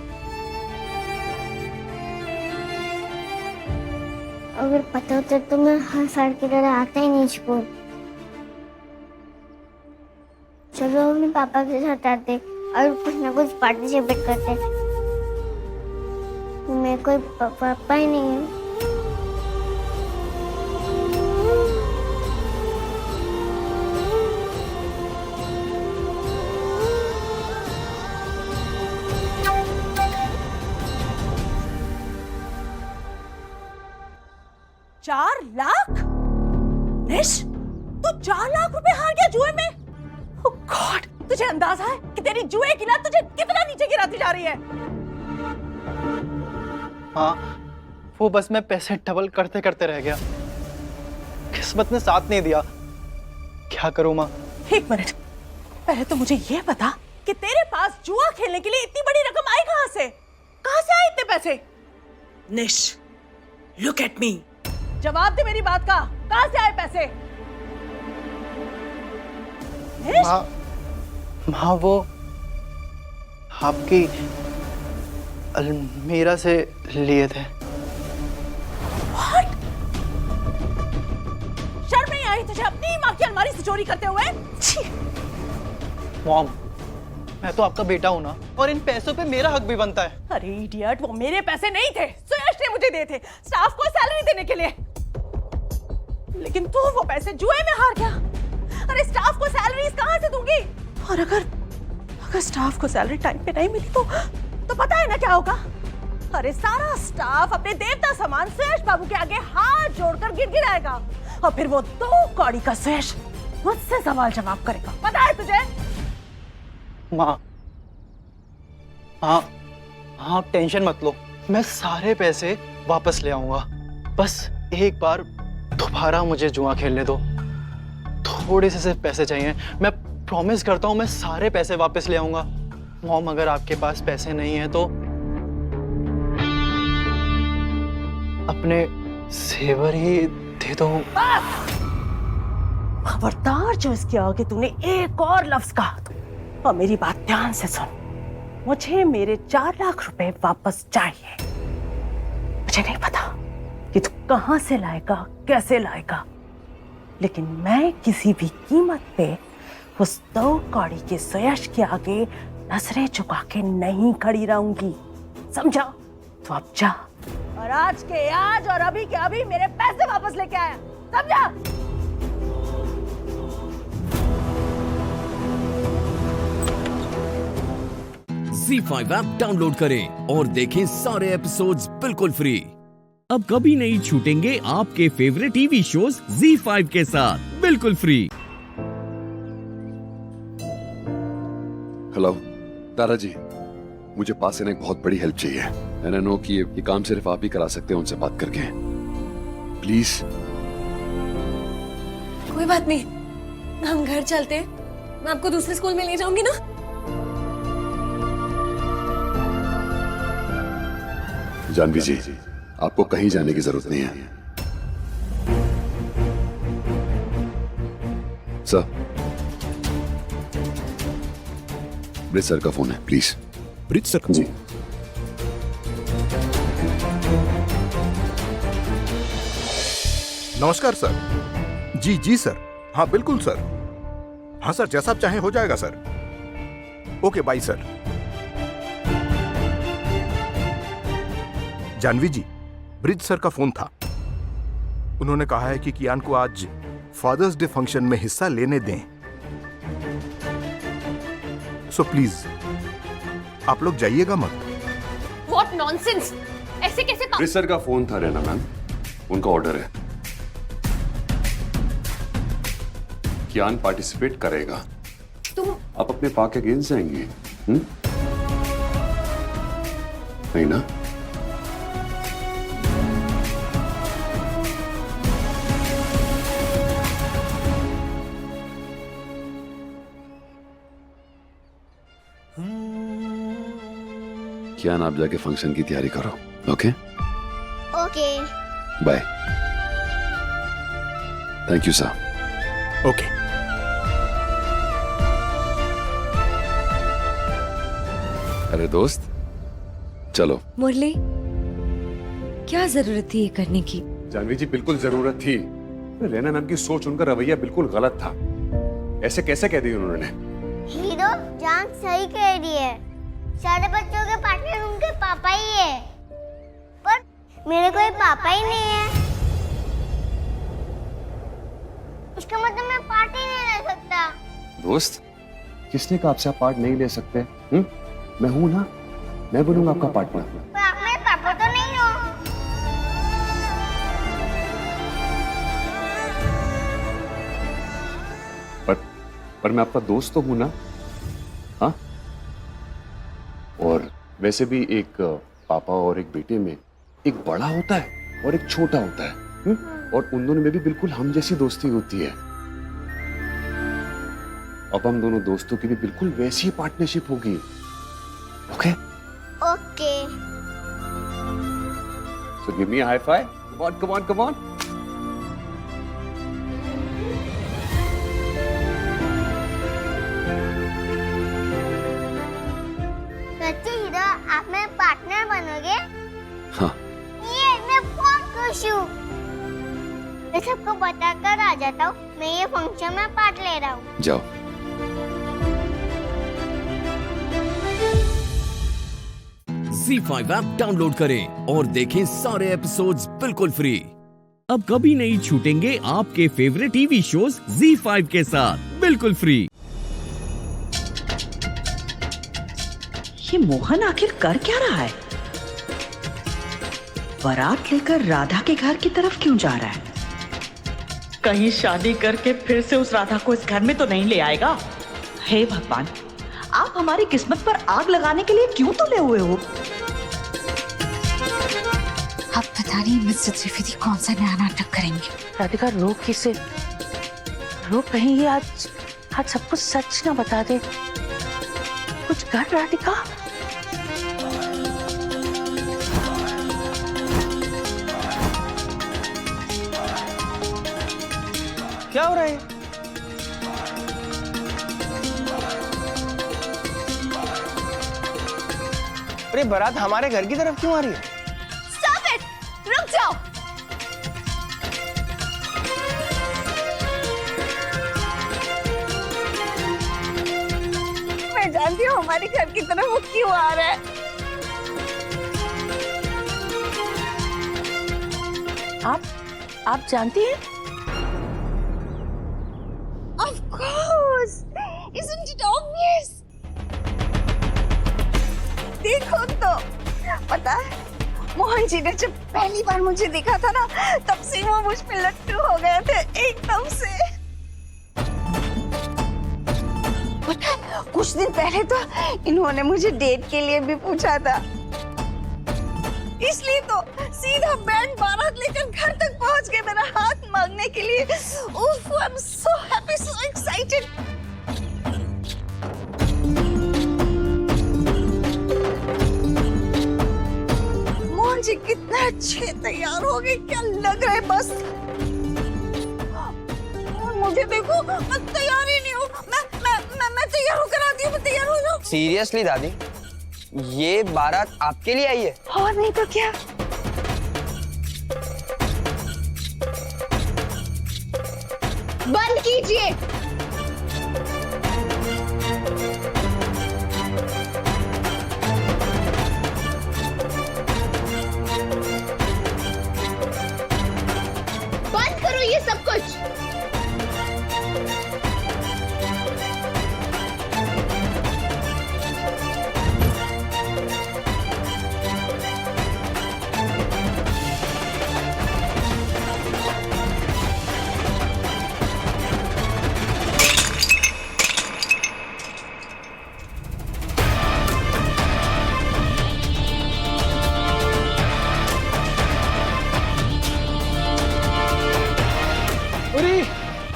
अगर पता होता तो मैं हर साल की तरह आता ही नहीं स्कूल। चलो अपने पापा के साथ आते और कुछ ना कुछ पार्टिसिपेट करते। मेरे कोई पापा ही नहीं है। चार लाख? निश, तू 4 लाख रुपए हार गया जुए में? Oh God, तुझे अंदाजा है कि तेरी जुए की लत तुझे कितना नीचे गिराती जा रही है? हाँ, वो बस मैं पैसे डबल करते करते रह गया। किस्मत ने साथ नहीं दिया। क्या करूं माँ? एक मिनट, पहले तो मुझे ये बता कि तेरे पास जुआ खेलने के लिए इतनी बड़ी रकम आई कहाँ से? कहाँ से आए इतने पैसे? निश, look at me. जवाब दे मेरी बात का, कहाँ से आए पैसे? माँ वो आपकी अलमीरा से लिए थे। What? शर्म नहीं आई तुझे अपनी माँ की अलमारी से चोरी करते हुए? मॉम, मैं तो आपका बेटा हूँ ना, और इन पैसों पे मेरा हक भी बनता है। अरे इडियट, वो मेरे पैसे नहीं थे, सुयश ने मुझे दिए थे स्टाफ को सैलरी देने के लिए। लेकिन तू वो पैसे जुए में हार गया। अरे स्टाफ को सैलरी कहाँ से दूंगी? और अगर स्टाफ को सैलरी टाइम पे नहीं मिली तो पता है ना क्या होगा? अरे सारा स्टाफ अपने देवता समान सुयश बाबू के आगे हाथ जोड़कर गिड़गिड़ाएगा और फिर वो 2 कौड़ी का सुयश मुझसे सवाल जवाब करेगा। पता है तुझे? माँ, हाँ टेंशन मत लो, मैं सारे पैसे वापस ले आऊंगा। बस एक बार दोबारा मुझे जुआ खेलने दो। थोड़े से सिर्फ पैसे चाहिए, मैं प्रॉमिस करता हूँ मैं सारे पैसे वापस ले आऊंगा। मॉम, अगर आपके पास पैसे नहीं है तो अपने सेवर ही दे दो। खबरदार जो इसके आगे तूने एक और लफ्ज कहा तो, और मेरी बात ध्यान से सुन, मुझे मेरे 4 लाख रुपए वापस चाहिए। मुझे नहीं पता कि तू कहां से लाएगा, कैसे लाएगा, लेकिन मैं किसी भी कीमत पे उस 2 कौड़ी के सुयश के आगे नजरें झुका के नहीं खड़ी रहूंगी, समझा? तो अब जा और आज के आज और अभी के अभी मेरे पैसे वापस लेके आया, समझा? ZEE5 ऐप डाउनलोड करें और देखें सारे एपिसोड्स बिल्कुल फ्री। अब कभी नहीं छूटेंगे आपके फेवरेट टीवी शोज ZEE5 के साथ बिल्कुल फ्री। हेलो दादाजी, मुझे पास से एक बहुत बड़ी हेल्प चाहिए। मैंने नो कि ये काम सिर्फ आप ही करा सकते हैं, उनसे बात करके प्लीज। कोई बात नहीं, हम घर चलते हैं, मैं आपको दूसरे स्कूल में ले जाऊंगी ना। जानवी जी, आपको कहीं जाने की जरूरत नहीं है। सर, ब्रिज सर का फोन है, प्लीज। ब्रिज सर? जी। नमस्कार सर। जी जी सर, हाँ बिल्कुल सर। हाँ सर, जैसा आप चाहें हो जाएगा sir. Okay bye sir. Jahnavi ji, Brij sir का फोन था। उन्होंने कहा है कि कियान को आज फादर्स डे फंक्शन में हिस्सा लेने दें। सो प्लीज आप लोग जाइएगा मत। What nonsense! ऐसे कैसे? ब्रिज सर का फोन था रेना मैम, उनका ऑर्डर है। कियान पार्टिसिपेट करेगा। तुम आप अपने पा के अगेंस्ट जाएंगे? नहीं ना? कियान, आप जाके फंक्शन की तैयारी करो। Okay okay. Bye. Thank you sir. Okay. अरे दोस्त चलो। मुरली, क्या जरूरत थी ये करने की? जानवी जी बिल्कुल जरूरत थी। रैना मैम की सोच, उनका रवैया बिल्कुल गलत था। ऐसे कैसे कह दी उन्होंने? हीरो जान सही कह रही है, सारे बच्चों के पार्टनर उनके पापा ही है, पर मेरे कोई पापा ही नहीं है। इसका मतलब मैं पार्ट ही नहीं ले सकता। दोस्त, किसने कहा आपसे आप पार्ट नहीं ले सकते? मैं हूं ना, मैं बनूंगा आपका पार्टनर। पर आप मेरे पापा तो नहीं हो। पर मैं आपका दोस्त तो हूं ना? हाँ? और वैसे भी एक पापा और एक बेटे में एक बड़ा होता है और एक छोटा होता है, और उन दोनों में भी बिल्कुल हम जैसी दोस्ती होती है। अब हम दोनों दोस्तों की भी बिल्कुल वैसी पार्टनरशिप होगी। Okay? Okay. So give me a high five. Come on, come on, come on. सच्ची हीरो, आप मेरे पार्टनर बनोगे? हाँ। ये मैं बहुत खुश हूँ। मैं सबको बताकर आ जाता हूँ, मैं ये फंक्शन में पार्ट ले रहा हूँ। जाओ। ZEE5 ऐप डाउनलोड करें और देखें सारे एपिसोड्स बिल्कुल फ्री। अब कभी नहीं छूटेंगे आपके फेवरेट टीवी शोज ZEE5 के साथ बिल्कुल फ्री। ये मोहन आखिर कर क्या रहा है? बारात लेकर राधा के घर की तरफ क्यों जा रहा है? कहीं शादी करके फिर से उस राधा को इस घर में तो नहीं ले आएगा? हे भगवान, आप हमारी किस्मत पर आग लगाने के लिए क्यों तुले हुए हो? अब पता नहीं मिस्टर त्रिवेदी कौन सा नया नाटक करेंगे। राधिका रो किसे? रो, कहीं ये आज सब कुछ सच ना बता दे। कुछ कर राधिका। क्या हो रहा है? अरे बारात हमारे घर की तरफ क्यों आ रही है? Stop it! रुक जाओ। मैं जानती हूँ हमारे घर की तरफ वो क्यों आ रहा है। आप जानती हैं? Of course! Isn't it obvious? देखो तो, पता है मोहन जी ने जब पहली बार मुझे देखा था ना, तब से वो मुझ पे लट्टू हो गए थे एकदम से। पता है कुछ दिन पहले तो इन्होंने मुझे डेट के लिए भी पूछा था, इसलिए तो सीधा बैंड बारात लेकर घर तक पहुंच गए मेरा हाथ मांगने के लिए। उफ, I am so happy, so excited. Mohan ji कितने अच्छे तैयार हो गए, क्या लग रहा है बस। मुझे देखो, मैं तैयार ही नहीं हूँ। मैं तैयार होकर आती हूँ, मैं तैयार हो जाऊँ। सीरियसली दादी, ये बारात आपके लिए आई है? और नहीं तो क्या। बंद कीजिए। बंद करो ये सब कुछ।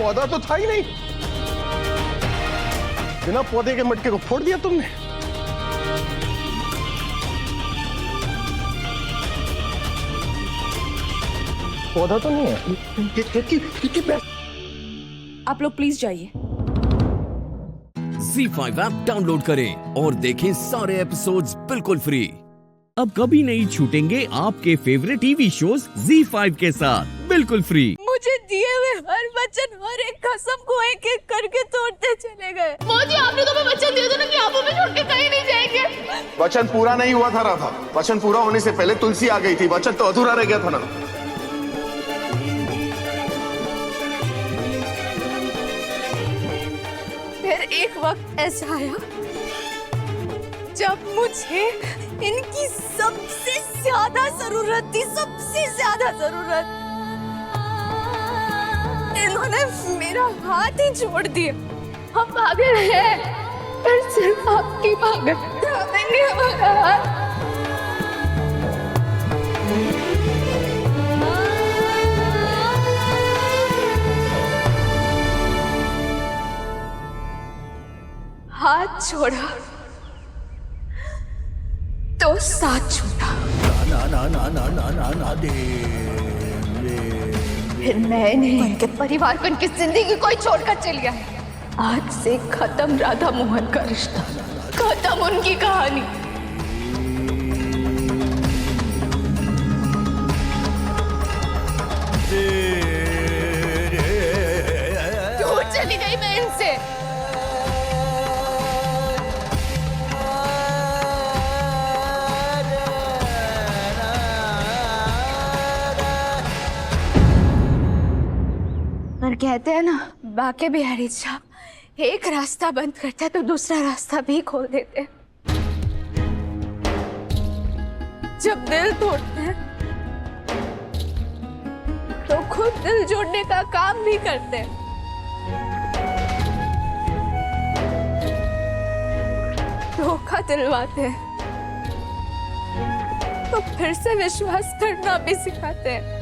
पौधा तो था ही नहीं, बिना पौधे के मटके को फोड़ दिया तुमने। पौधा तो नहीं है। आप लोग प्लीज जाइए। Z5 ऐप डाउनलोड करें और देखें सारे एपिसोड्स बिल्कुल फ्री। अब कभी नहीं छूटेंगे आपके फेवरेट टीवी शोज Z5 के साथ बिल्कुल फ्री। मुझे दिए हुए हर वचन, हर एक कसम को एक एक करके तोड़ते चले गए। मोदी, आपने तो मैं वचन दिया था ना कि आप हमें छोड़ के कहीं नहीं जाएंगे। वचन पूरा नहीं हुआ था राधा। वचन पूरा होने से पहले तुलसी आ गई थी। वचन तो अधूरा रह गया था ना। फिर एक वक्त ऐसा आया जब मुझे इनकी सबसे ज्यादा जरूरत थी, सबसे ज्यादा जरूरत। इन्होंने मेरा हाथ ही छोड़ दिया। हम पागल हैं, पर सिर्फ आपकी पागल नहीं हमारा हाथ। हाथ छोड़ा तो साथ छूटा। फिर मैं नहीं, उनके परिवार को, उनकी जिंदगी कोई छोड़कर चल गया है। आज से खत्म राधा मोहन का रिश्ता, खत्म उनकी कहानी। दूर चली गई मैं इनसे। पर कहते हैं ना, बाके बिहारी साहब एक रास्ता बंद करता है तो दूसरा रास्ता भी खोल देते हैं। जब दिल तोड़ते हैं तो खुद दिल जोड़ने का काम भी करते हैं। धोखा दिलवाते हैं तो फिर से विश्वास करना भी सिखाते हैं।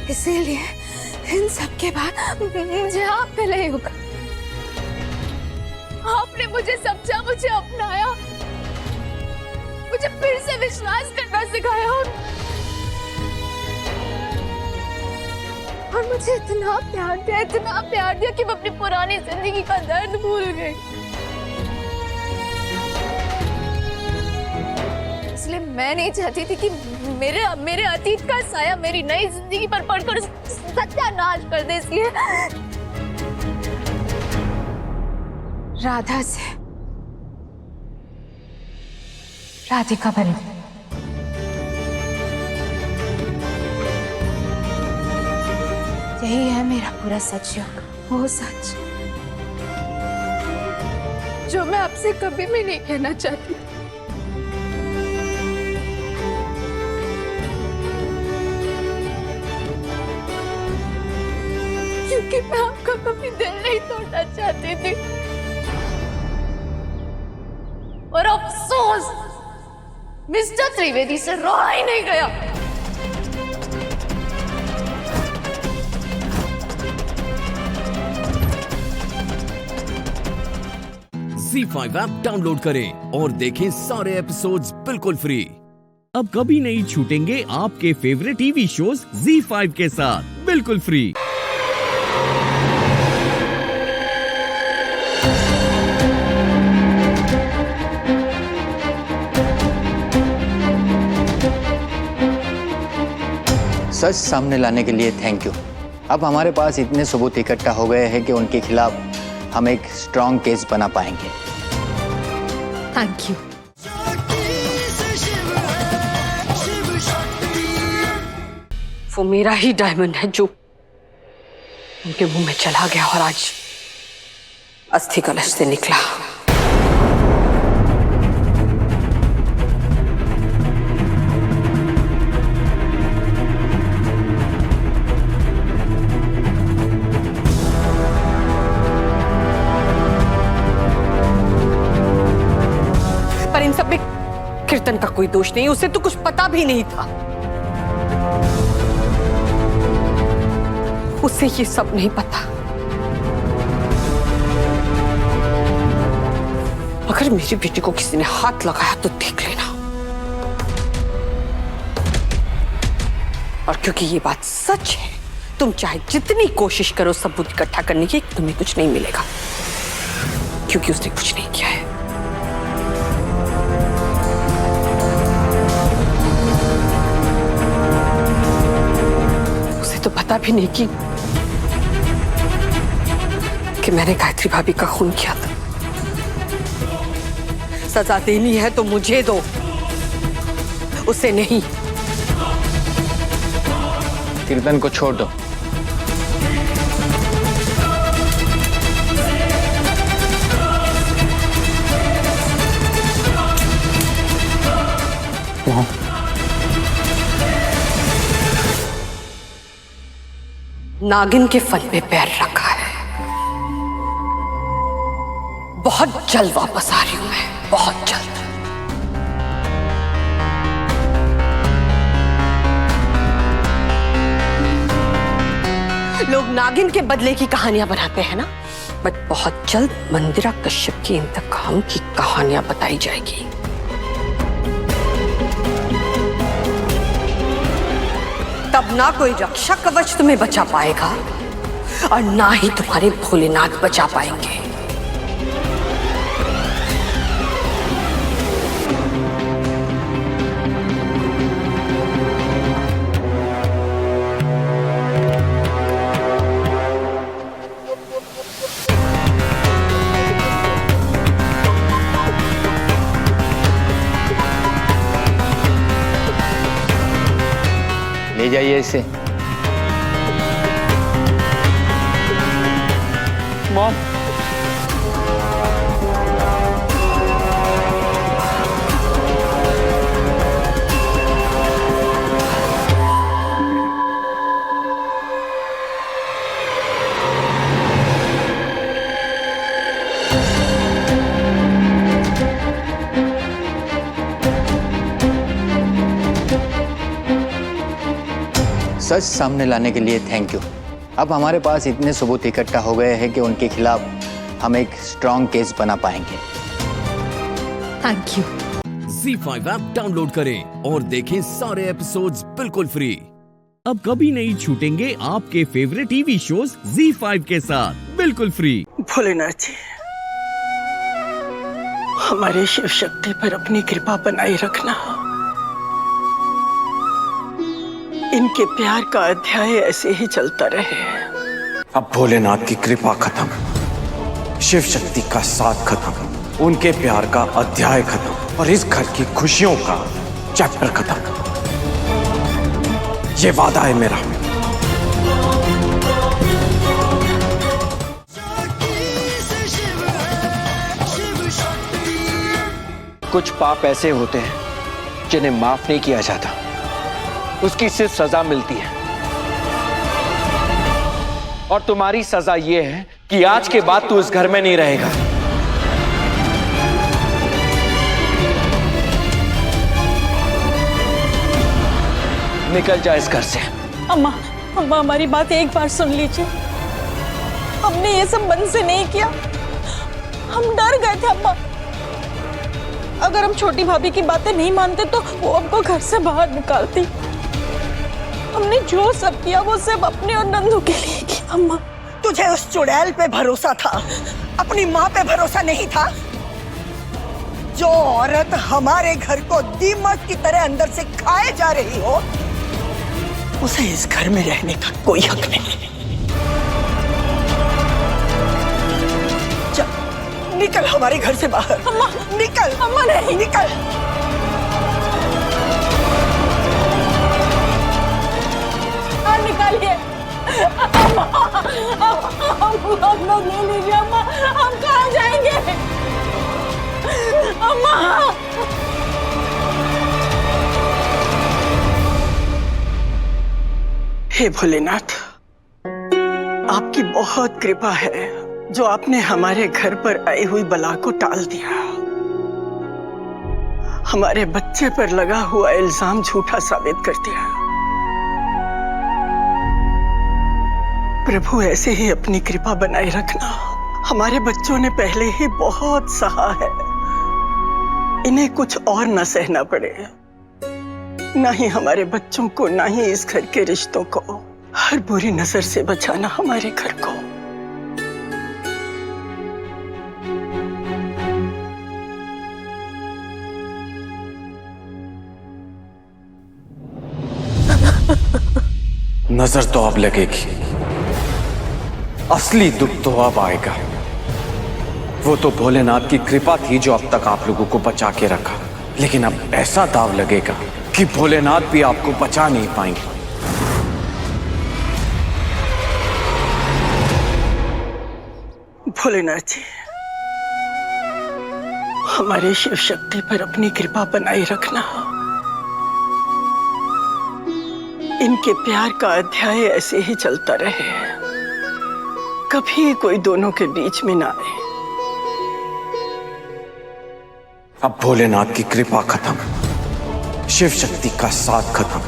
इसीलिए इन सब के बाद मुझे आप पे नहीं होगा। आपने मुझे समझा, मुझे अपनाया, मुझे फिर से विश्वास करना सिखाया और मुझे इतना प्यार दिया कि मैं अपनी पुरानी जिंदगी का दर्द भूल गई। इसलिए मैं नहीं चाहती थी कि मेरे अतीत का साया मेरी नई जिंदगी पर पड़कर सत्यानाश कर दे। इसलिए राधा से राधिका बनी। यही है मेरा पूरा सच योग, वो सच जो मैं आपसे कभी भी नहीं कहना चाहती। क्योंकि मैं आपका कभी दिल नहीं तोड़ना चाहती थी। और अफसोस, मिस्टर त्रिवेदी से रहा ही नहीं गया। Z5 ऐप डाउनलोड करें और देखें सारे एपिसोड्स बिल्कुल फ्री। अब कभी नहीं छूटेंगे आपके फेवरेट टीवी शोज Z5 के साथ बिल्कुल फ्री। सच सामने लाने के लिए थैंक यू। अब हमारे पास इतने सबूत इकट्ठा हो गए हैं कि उनके खिलाफ हम एक स्ट्रॉन्ग केस बना पाएंगे। Thank you. वो मेरा ही डायमंड है जो उनके मुंह में चला गया और आज अस्थि कलश से निकला। पर इन सब में कीर्तन का कोई दोष नहीं, उसे तो कुछ पता भी नहीं था। उसे ये सब नहीं पता। अगर मेरी बेटी को किसी ने हाथ लगाया तो देख लेना। और क्योंकि ये बात सच है, तुम चाहे जितनी कोशिश करो सबूत इकट्ठा करने की, तुम्हें कुछ नहीं मिलेगा, क्योंकि उसने कुछ नहीं किया है। उसे तो पता भी नहीं कि मैंने गायत्री भाभी का खून किया था। सजा देनी है तो मुझे दो, उसे नहीं। कीर्तन को छोड़ दो। नागिन के फन पे पैर रखा है। बहुत जल्द वापस आ रही हूं मैं, बहुत जल्द। लोग नागिन के बदले की कहानियां बनाते हैं ना, बट बहुत जल्द मंदिरा कश्यप की इंतकाम की कहानियां बताई जाएगी। तब ना कोई रक्षा कवच तुम्हें बचा पाएगा और ना ही तुम्हारे भोलेनाथ बचा पाएंगे। ले जाइए इसे। मॉम, सच सामने लाने के लिए थैंक यू। अब हमारे पास इतने सबूत इकट्ठा हो गए हैं कि उनके खिलाफ हम एक स्ट्रॉन्ग केस बना पाएंगे। Thank you. ZEE5 app download करें और देखें सारे एपिसोड्स बिल्कुल फ्री। अब कभी नहीं छूटेंगे आपके फेवरेट टीवी शोज ZEE5 के साथ बिल्कुल फ्री। भोलेनाथ जी, हमारी शिव शक्ति पर अपनी कृपा बनाए रखना। इनके प्यार का अध्याय ऐसे ही चलता रहे। अब भोलेनाथ की कृपा खत्म, शिव शक्ति का साथ खत्म, उनके प्यार का अध्याय खत्म और इस घर की खुशियों का चैप्टर खत्म। ये वादा है मेरा। कुछ पाप ऐसे होते हैं जिन्हें माफ नहीं किया जाता, उसकी सिर्फ सजा मिलती है। और तुम्हारी सजा यह है कि आज के बाद तू इस घर में नहीं रहेगा। निकल जा इस घर से। अम्मा, अम्मा हमारी बात एक बार सुन लीजिए। हमने ये सब मन से नहीं किया, हम डर गए थे अम्मा। अगर हम छोटी भाभी की बातें नहीं मानते तो वो हमको घर से बाहर निकालती। हमने जो सब किया वो सब अपने और नंदू के लिए किया। अम्मा, तुझे उस चुड़ैल पे भरोसा था, अपनी माँ पे भरोसा नहीं था। जो औरत हमारे घर को दीमक की तरह अंदर से खाए जा रही हो, उसे इस घर में रहने का कोई हक नहीं। चल निकल हमारे घर से बाहर। अम्मा, निकल। अम्मा नहीं, निकल। निकालिए। अम्मा, हम लोग ले लीजिए। अम्मा, हम कहाँ जाएंगे? अम्मा, हे भोलेनाथ, आपकी बहुत कृपा है जो आपने हमारे घर पर आई हुई बला को टाल दिया। हमारे बच्चे पर लगा हुआ इल्जाम झूठा साबित कर दिया। प्रभु ऐसे ही अपनी कृपा बनाए रखना। हमारे बच्चों ने पहले ही बहुत सहा है, इन्हें कुछ और न सहना पड़े। ना ही हमारे बच्चों को, ना ही इस घर के रिश्तों को, हर बुरी नजर से बचाना हमारे घर को। नजर तो अब लगेगी, असली दुख तो अब आएगा। वो तो भोलेनाथ की कृपा थी जो अब तक आप लोगों को बचा के रखा, लेकिन अब ऐसा दाव लगेगा कि भोलेनाथ भी आपको बचा नहीं पाएंगे। भोलेनाथ जी, हमारे शिव शक्ति पर अपनी कृपा बनाए रखना। इनके प्यार का अध्याय ऐसे ही चलता रहे, कभी कोई दोनों के बीच में ना आए। अब भोलेनाथ की कृपा खत्म, शिव शक्ति का साथ खत्म,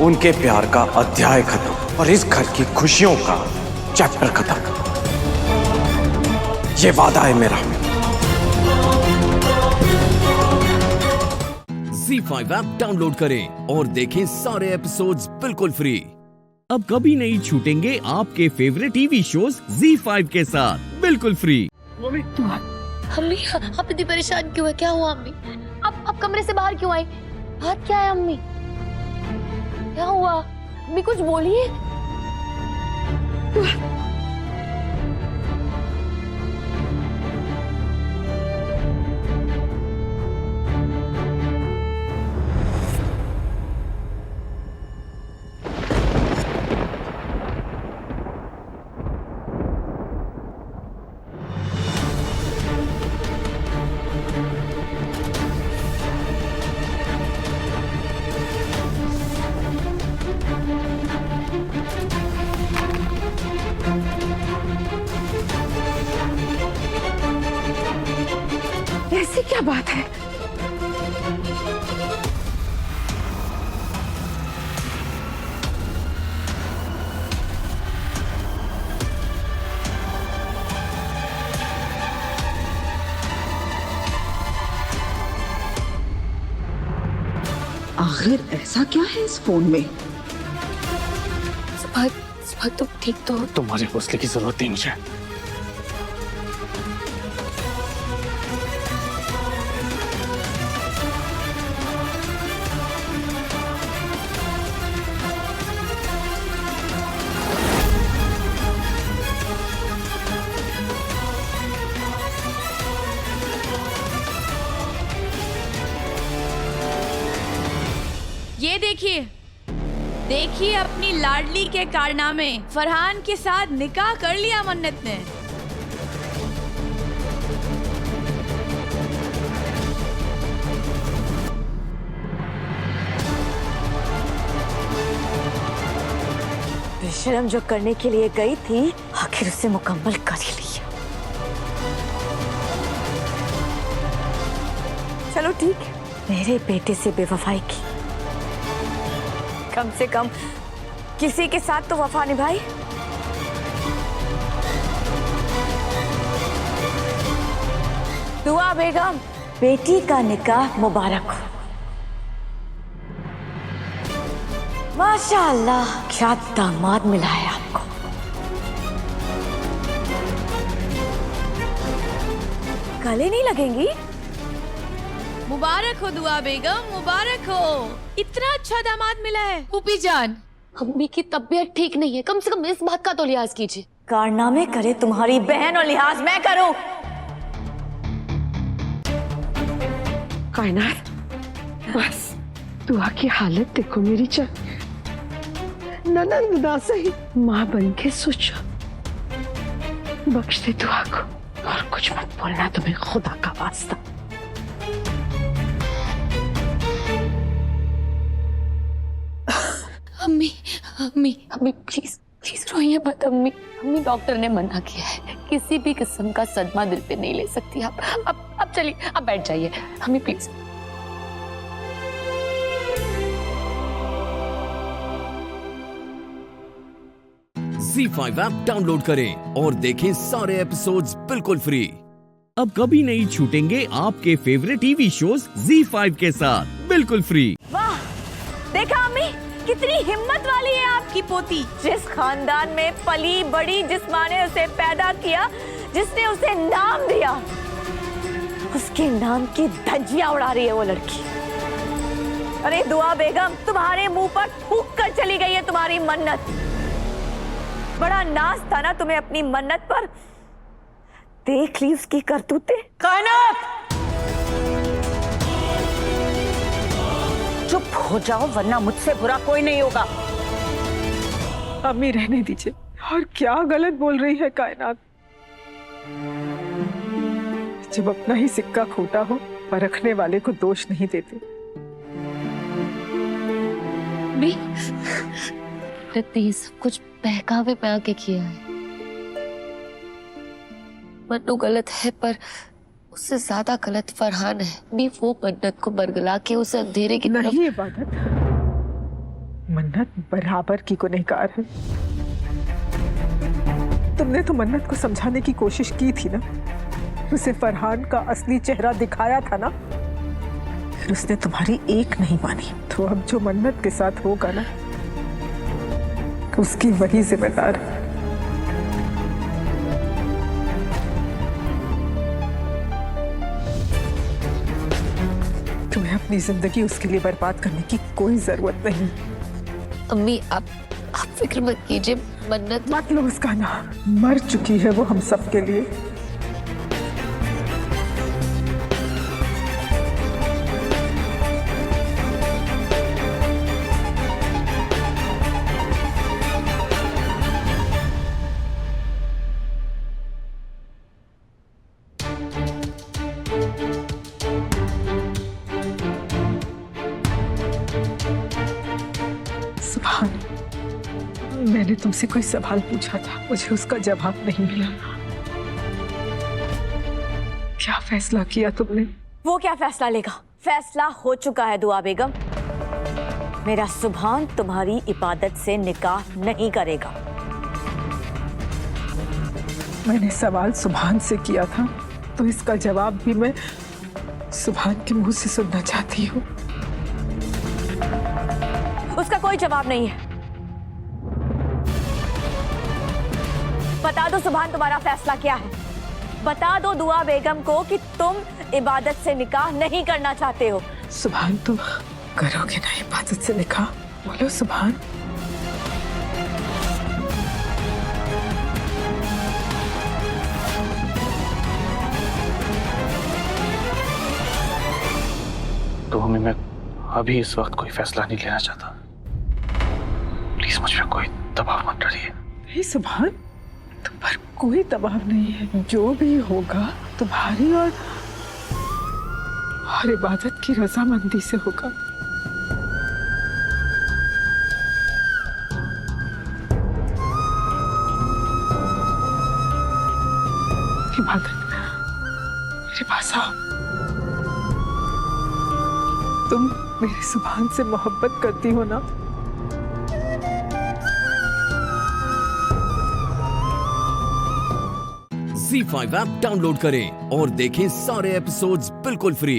उनके प्यार का अध्याय खत्म और इस घर की खुशियों का चैप्टर खत्म। ये वादा है मेरा। ZEE5 ऐप डाउनलोड करें और देखें सारे एपिसोड्स बिल्कुल फ्री। अब कभी नहीं छूटेंगे आपके फेवरेट टीवी शोज ZEE5 के साथ बिल्कुल फ्री। अम्मी आप इतनी परेशान क्यों है? क्या हुआ अम्मी? आप कमरे से बाहर क्यों आई? बात क्या है अम्मी? क्या हुआ अम्मी? कुछ बोलिए। ऐसी क्या बात है? आखिर ऐसा क्या है इस फोन में? सुबह तुम ठीक तो? तुम्हारे हौसले की जरूरत नहीं मुझे। ये देखिए अपनी लाडली के कारनामे। फरहान के साथ निकाह कर लिया मन्नत ने। बेशरम जो करने के लिए गई थी, आखिर उसे मुकम्मल कर ही लिया। चलो ठीक है, मेरे बेटे से बेवफाई की, कम से कम किसी के साथ तो वफा निभाई। दुआ बेगम, बेटी का निकाह मुबारक हो। माशाअल्लाह, क्या दामाद मिला है आपको। गले नहीं लगेंगी? मुबारक हो दुआ बेगम, मुबारक हो। इतना अच्छा दामाद मिला है। फूफी जान, अम्मी की तबीयत ठीक नहीं है, कम से कम इस बात का तो लिहाज कीजिए। कारनामे करे तुम्हारी बहन और लिहाज मैं करूं? कायनात, बस दुआ की हालत देखो मेरी जान। ननंद ना सही, माँ बन के सोचो। बख्श दे दुआ को और कुछ मत बोलना, तुम्हें खुदा का वास्ता। अम्मी अम्मी अम्मी प्लीज प्लीज रोइए मत अम्मी। अम्मी डॉक्टर ने मना किया है, किसी भी किस्म का सदमा दिल पे नहीं ले सकती आप। अब चलिए, आप बैठ जाइए अम्मी प्लीज। ZEE5 ऐप डाउनलोड करें और देखें सारे एपिसोड्स बिल्कुल फ्री। अब कभी नहीं छूटेंगे आपके फेवरेट टीवी शोज ZEE5 के साथ बिल्कुल फ्री। वाह, देखा अम्मी, कितनी हिम्मत वाली है आपकी पोती। जिस खानदान में पली बड़ी, जिस माँ ने उसे पैदा किया, जिसने उसे नाम दिया, उसके नाम की धज्जियां उड़ा रही है वो लड़की। अरे दुआ बेगम, तुम्हारे मुंह पर थूक कर चली गई है तुम्हारी मन्नत। बड़ा नाज था ना तुम्हें अपनी मन्नत पर, देख ली उसकी करतूतें। कायनात, चुप हो जाओ वरना मुझसे बुरा कोई नहीं होगा। अम्मी रहने दीजिए। और क्या गलत बोल रही है कायनात। जब अपना ही सिक्का खोटा हो, परखने वाले को दोष नहीं देते। ये सब कुछ बहकावे में आके किया है। मन्नू गलत है, पर उससे ज्यादा गलत फरहान है। भी वो मन्नत को बरगला के उसे अंधेरे की तरफ। नहीं इबादत, मन्नत बराबर की गुनहगार है। तुमने तो मन्नत को समझाने की कोशिश की थी ना, उसे फरहान का असली चेहरा दिखाया था ना, फिर उसने तुम्हारी एक नहीं मानी। तो अब जो मन्नत के साथ होगा ना, उसकी वही जिम्मेदार है। तुम्हें अपनी जिंदगी उसके लिए बर्बाद करने की कोई जरूरत नहीं। अम्मी आप फिक्र मत कीजिए, मन्नत मत लो उसका नाम, मर चुकी है वो हम सब के लिए। मैंने तुमसे कोई सवाल पूछा था, मुझे उसका जवाब नहीं मिला। क्या फैसला किया तुमने? वो क्या फैसला लेगा? फैसला हो चुका है दुआ बेगम। मेरा सुभान तुम्हारी इबादत से निकाह नहीं करेगा। मैंने सवाल सुभान से किया था, तो इसका जवाब भी मैं सुभान के मुंह से सुनना चाहती हूँ। उसका कोई जवाब नहीं है। बता दो सुभान, तुम्हारा फैसला क्या है? बता दो दुआ बेगम को कि तुम इबादत से निकाह नहीं करना चाहते हो। सुभान, तुम करोगे ना इबादत से निकाह? बोलो सुभान। तो हमें मैं अभी इस वक्त कोई फैसला नहीं लेना चाहता। प्लीज मुझ पर कोई दबाव मत डालिए। नहीं सुभान, तुम पर कोई दबाव नहीं है। जो भी होगा तुम्हारी और इबादत की रजामंदी से होगा। इबादत, मेरे पास आओ। तुम मेरे सुभान से मोहब्बत करती हो ना? ZEE5 ऐप डाउनलोड करें और देखें सारे एपिसोड्स बिल्कुल फ्री।